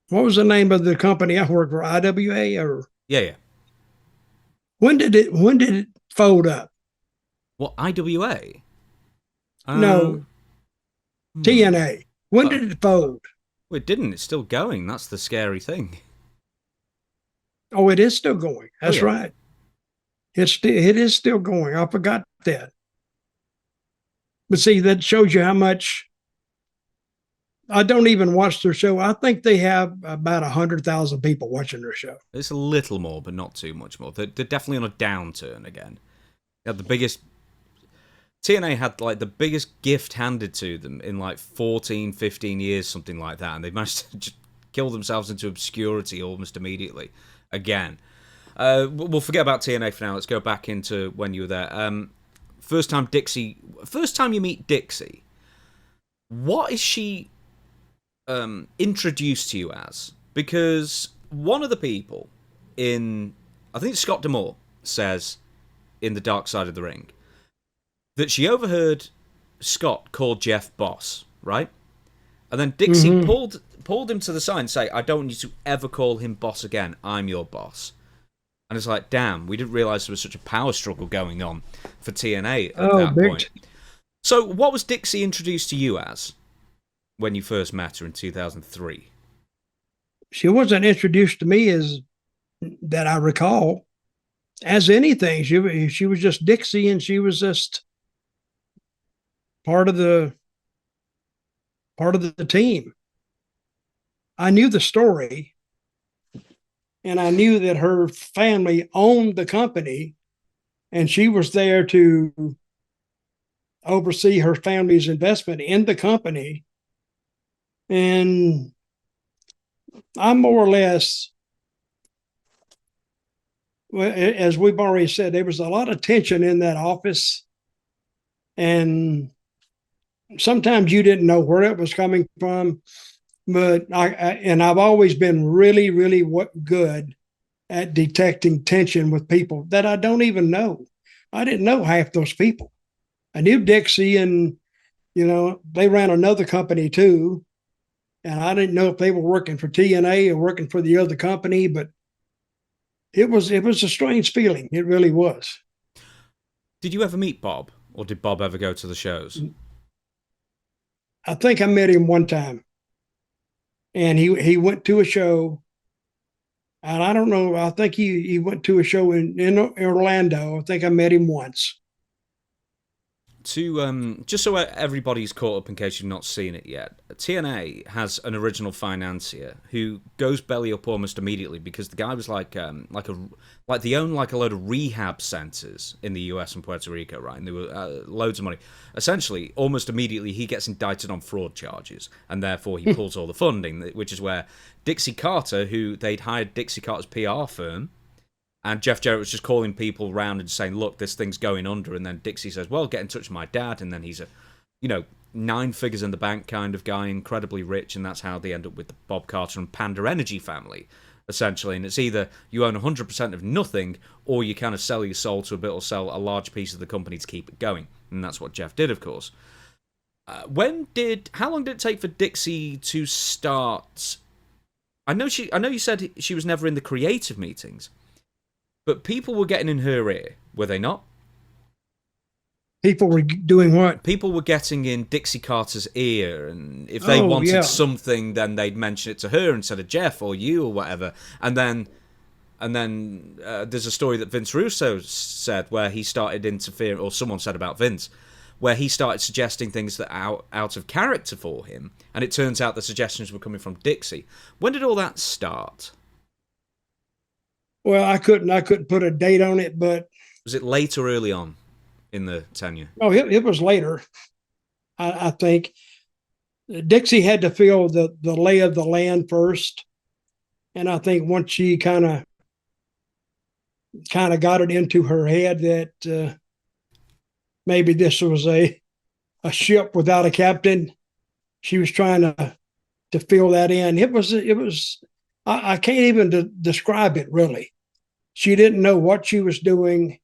was the name of the company I worked for? IWA or? Yeah. When did it fold up? What, IWA? No. TNA. When did it fold? Well, it didn't. It's still going. That's the scary thing. Oh, it is still going. That's right. It is still going. I forgot that. But see, that shows you how much. I don't even watch their show. I think they have about 100,000 people watching their show. It's a little more, but not too much more. They're definitely on a downturn again. They had the biggest. TNA had like the biggest gift handed to them in like 14, 15 years, something like that, and they managed to just kill themselves into obscurity almost immediately. Again, we'll forget about TNA for now. Let's go back into when you were there. first time you meet Dixie, what is she introduced to you as? Because one of the people I think Scott D'Amore says in The Dark Side of the Ring that she overheard Scott call Jeff boss, right? And then Dixie pulled him to the side and say, I don't want you to ever call him boss again. I'm your boss. And it's like, damn, we didn't realise there was such a power struggle going on for TNA at that point. So what was Dixie introduced to you as when you first met her in 2003? She wasn't introduced to me as, that I recall, as anything. She was just Dixie, and she was just part of the team. I knew the story, and I knew that her family owned the company, and she was there to oversee her family's investment in the company. And I'm more or less, well, as we've already said, there was a lot of tension in that office, and sometimes you didn't know where it was coming from. But I've always been really, really good at detecting tension with people that I don't even know. I didn't know half those people. I knew Dixie, and they ran another company too, and I didn't know if they were working for TNA or working for the other company. But it was a strange feeling. It really was. Did you ever meet Bob, or did Bob ever go to the shows? I think I met him one time. And he went to a show, and I don't know, I think he went to a show in Orlando. I think I met him once. Just so everybody's caught up in case you've not seen it yet, TNA has an original financier who goes belly up almost immediately because the guy was like they own like a load of rehab centers in the US and Puerto Rico, right? And there were loads of money. Essentially, almost immediately he gets indicted on fraud charges, and therefore he pulls all the funding, which is where Dixie Carter, who they'd hired Dixie Carter's PR firm. And Jeff Jarrett was just calling people around and saying, look, this thing's going under. And then Dixie says, well, get in touch with my dad. And then he's a, 9 figures in the bank kind of guy, incredibly rich. And that's how they end up with the Bob Carter and Panda Energy family, essentially. And it's either you own 100% of nothing, or you kind of sell your soul to a bit or sell a large piece of the company to keep it going. And that's what Jeff did, of course. How long did it take for Dixie to start? I know you said she was never in the creative meetings. But people were getting in her ear, were they not? People were doing what? People were getting in Dixie Carter's ear, and if they wanted something, then they'd mention it to her instead of Jeff or you or whatever. And then there's a story that Vince Russo said where he started interfering, or someone said about Vince, where he started suggesting things that are out of character for him, and it turns out the suggestions were coming from Dixie. When did all that start? Well, I couldn't put a date on it, but was it late or early on in the tenure? Oh, it was later. I think Dixie had to feel the lay of the land first, and I think once she kind of got it into her head that maybe this was a ship without a captain, she was trying to fill that in. It was. I can't even describe it, really. She didn't know what she was doing,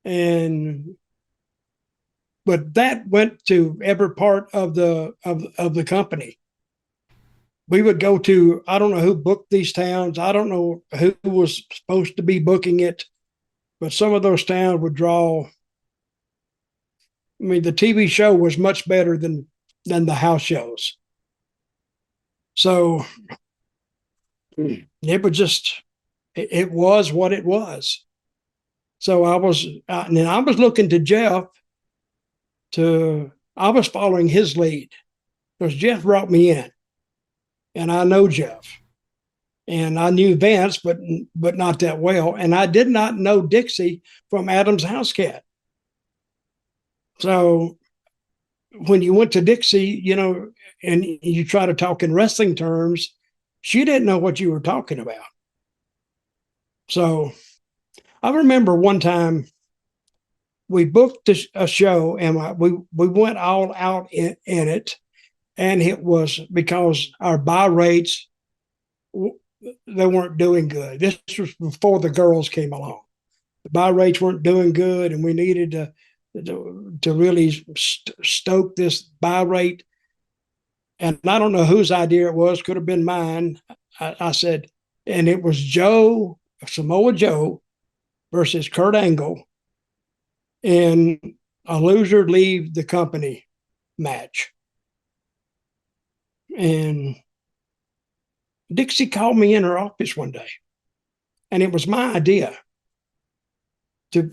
but that went to every part of the company. We would go to, I don't know who booked these towns. I don't know who was supposed to be booking it, but some of those towns would draw. I mean, the TV show was much better than the house shows. So it was just, it was what it was. So I was looking to Jeff I was following his lead because Jeff brought me in, and I know Jeff, and I knew Vince, but not that well. And I did not know Dixie from Adam's House Cat. So when you went to Dixie, and you try to talk in wrestling terms, she didn't know what you were talking about. So I remember one time we booked a show, and we went all out in it, and it was because our buy rates, they weren't doing good. This was before the girls came along. The buy rates weren't doing good, and we needed to really stoke this buy rate. And I don't know whose idea it was. Could have been mine. I said, and it was Samoa Joe versus Kurt Angle in a loser leave the company match. And Dixie called me in her office one day, and it was my idea to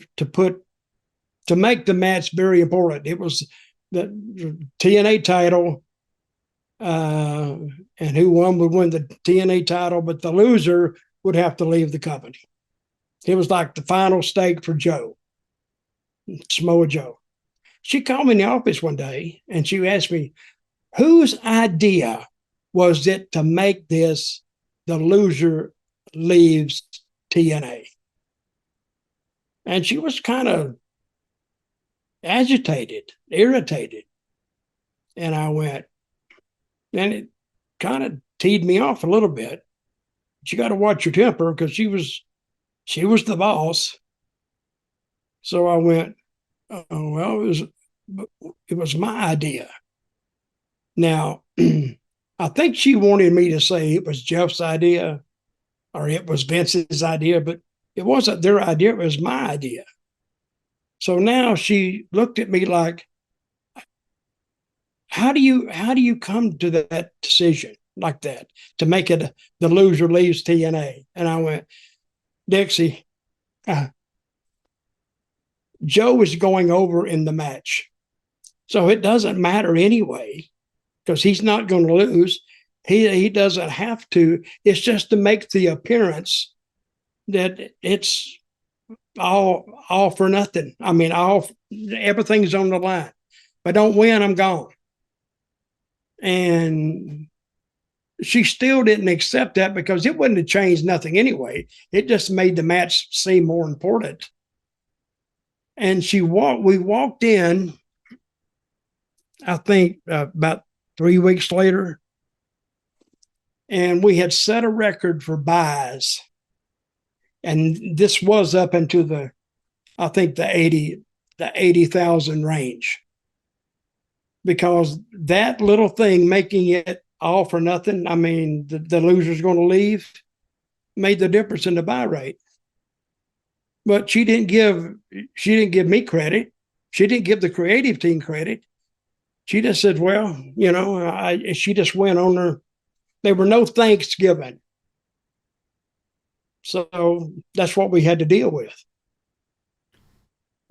make the match very important. It was the TNA title, and who won would win the TNA title, but the loser would have to leave the company. It was like the final stake for Joe, Samoa Joe. She called me in the office one day, and she asked me, whose idea was it to make this the loser leaves TNA? And she was kind of agitated, irritated. And I went, and it kind of teed me off a little bit. You got to watch your temper, because she was the boss. So I went, oh, well, it was my idea. Now, I think she wanted me to say it was Jeff's idea or it was Vince's idea, but it wasn't their idea. It was my idea. So now she looked at me like, how do you come to that decision like that to make it the loser leaves TNA? And I went, Dixie, Joe is going over in the match. So it doesn't matter anyway, because he's not going to lose. He doesn't have to. It's just to make the appearance that it's all for nothing. I mean, everything's on the line. If I don't win, I'm gone. And she still didn't accept that, because it wouldn't have changed nothing anyway. It just made the match seem more important. And we walked in, I think about 3 weeks later, and we had set a record for buys. And this was up into the 80,000 range, because that little thing, making it all for nothing, I mean, the loser's going to leave, made the difference in the buy rate. But she didn't give me credit. She didn't give the creative team credit. She just said, well, she just went on her. There were no thanks given. So that's what we had to deal with.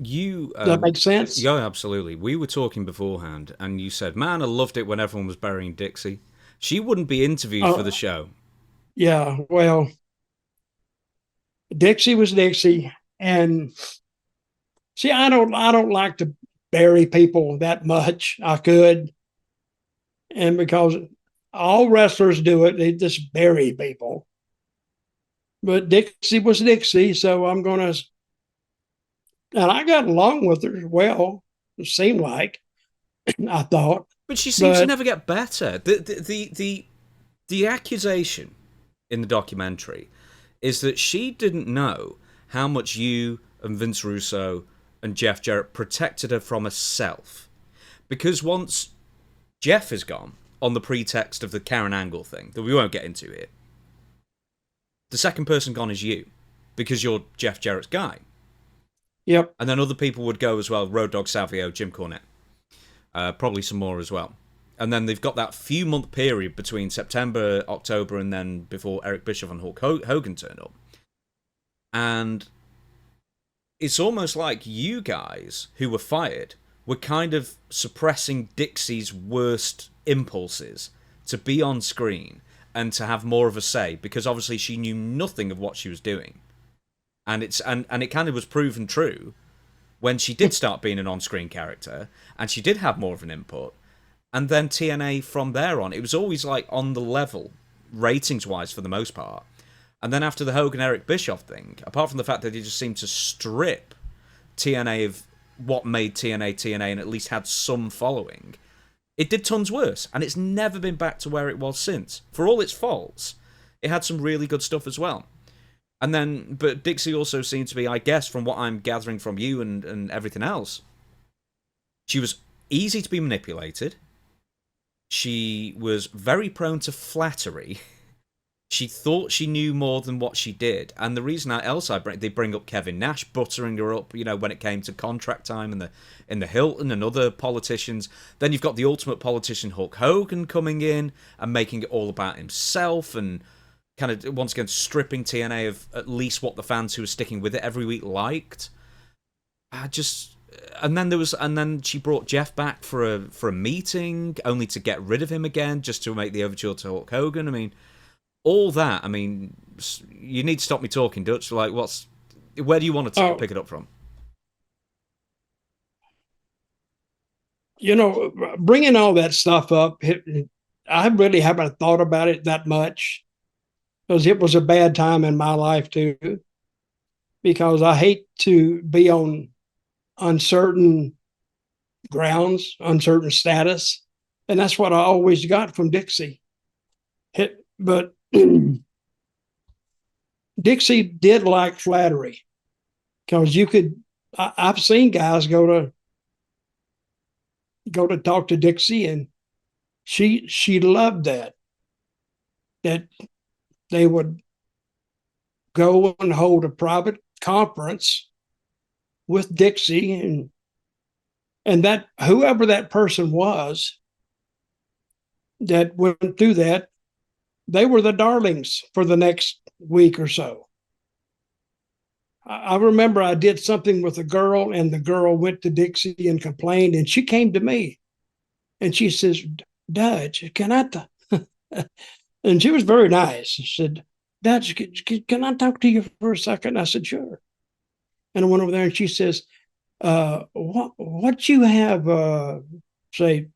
Does that make sense? Yeah, absolutely. We were talking beforehand, and you said, man, I loved it when everyone was burying Dixie. She wouldn't be interviewed for the show. Yeah, well, Dixie was Dixie. And see, I don't like to bury people that much. I could. And because all wrestlers do it, they just bury people. But Dixie was Dixie, so I'm going to, and I got along with her well, it seemed like, I thought. But she seems to never get better. The accusation in the documentary is that she didn't know how much you and Vince Russo and Jeff Jarrett protected her from herself. Because once Jeff is gone, on the pretext of the Karen Angle thing, that we won't get into here, the second person gone is you, because you're Jeff Jarrett's guy. Yep. And then other people would go as well, Road Dogg Savio, Jim Cornette. Probably some more as well. And then they've got that few-month period between September, October, and then before Eric Bischoff and Hulk Hogan turned up. And it's almost like you guys, who were fired, were kind of suppressing Dixie's worst impulses to be on screen and to have more of a say, because obviously she knew nothing of what she was doing. And it kind of was proven true when she did start being an on-screen character, and she did have more of an input. And then TNA from there on, it was always like on the level, ratings-wise for the most part. And then after the Hogan-Eric Bischoff thing, apart from the fact that they just seemed to strip TNA of what made TNA TNA and at least had some following, it did tons worse, and it's never been back to where it was since. For all its faults, it had some really good stuff as well. And then, but Dixie also seemed to be, I guess, from what I'm gathering from you and everything else, she was easy to be manipulated. She was very prone to flattery. She thought she knew more than what she did. And the reason they bring up Kevin Nash buttering her up, when it came to contract time and in the Hilton and other politicians. Then you've got the ultimate politician, Hulk Hogan, coming in and making it all about himself and kind of, once again, stripping TNA of at least what the fans who were sticking with it every week liked. And then she brought Jeff back for a meeting, only to get rid of him again, just to make the overture to Hulk Hogan. I mean, all that. I mean, you need to stop me talking, Dutch. Like, where do you want to pick it up from? Bringing all that stuff up, I really haven't thought about it that much, because it was a bad time in my life too. Because I hate to be on uncertain grounds, uncertain status. And that's what I always got from Dixie. But Dixie did like flattery, because I've seen guys go to talk to Dixie, and she loved that they would go and hold a private conference with Dixie, and that whoever that person was that went through that, they were the darlings for the next week or so. I remember I did something with a girl, and the girl went to Dixie and complained, and she came to me and she says, Dutch, can I and she was very nice. She said, Dutch, can I talk to you for a second? I said, sure. And I went over there, and she says, what you have, say,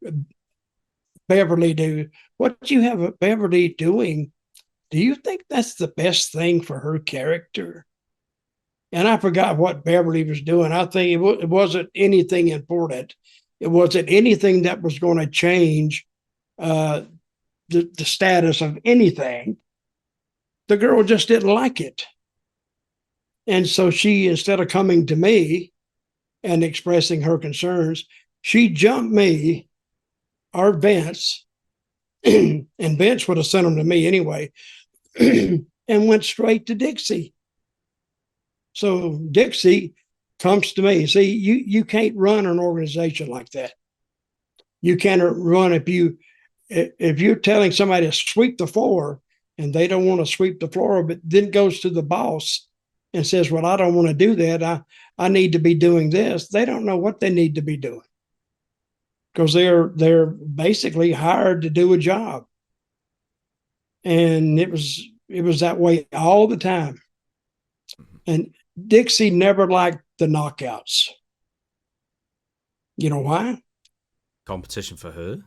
Beverly do? What you have Beverly doing, do you think that's the best thing for her character? And I forgot what Beverly was doing. I think it wasn't anything important. It wasn't anything that was going to change the status of anything. The girl just didn't like it. And so she, instead of coming to me and expressing her concerns, she jumped me or Vince, and Vince would have sent them to me anyway, and went straight to Dixie. So Dixie comes to me. See, you can't run an organization like that. You can't run if you're telling somebody to sweep the floor and they don't want to sweep the floor, but then goes to the boss and says, well, I don't want to do that. I need to be doing this. They don't know what they need to be doing, because they're basically hired to do a job. And it was that way all the time. And Dixie never liked the knockouts. You know why? Competition for her.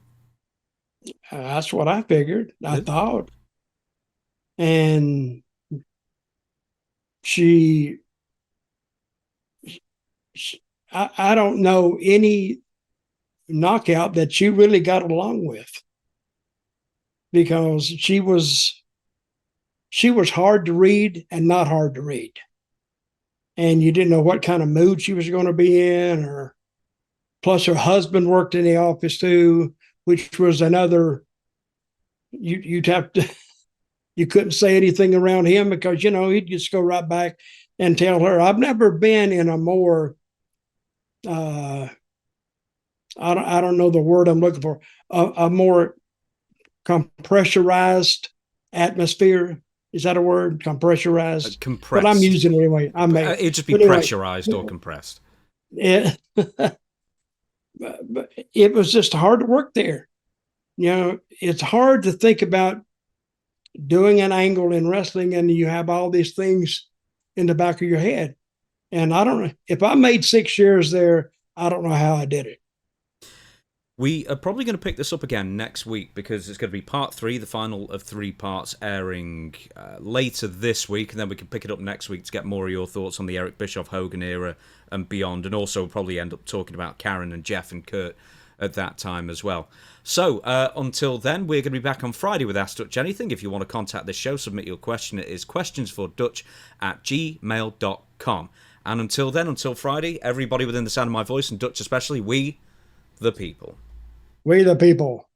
That's what I figured. I thought. And I don't know any knockout that she really got along with, because she was hard to read and not hard to read. And you didn't know what kind of mood she was going to be in, or plus her husband worked in the office too, which was another, you'd have to, you couldn't say anything around him, because, he'd just go right back and tell her. I've never been in a more, I don't know the word I'm looking for, a more compressurized atmosphere. Is that a word? Compressurized? Compressed. But I'm using it anyway. It'd just be pressurized or compressed. Yeah. But it was just hard to work there. It's hard to think about doing an angle in wrestling and you have all these things in the back of your head. And I don't know. If I made 6 years there, I don't know how I did it. We are probably going to pick this up again next week because it's going to be part 3, the final of 3 parts, airing later this week, and then we can pick it up next week to get more of your thoughts on the Eric Bischoff Hogan era and beyond, and also we'll probably end up talking about Karen and Jeff and Kurt at that time as well. So until then, we're going to be back on Friday with Ask Dutch Anything. If you want to contact this show, submit your question. It is questionsfordutch@gmail.com. And until then, until Friday, everybody within the sound of my voice, and Dutch especially, we the people. We the people.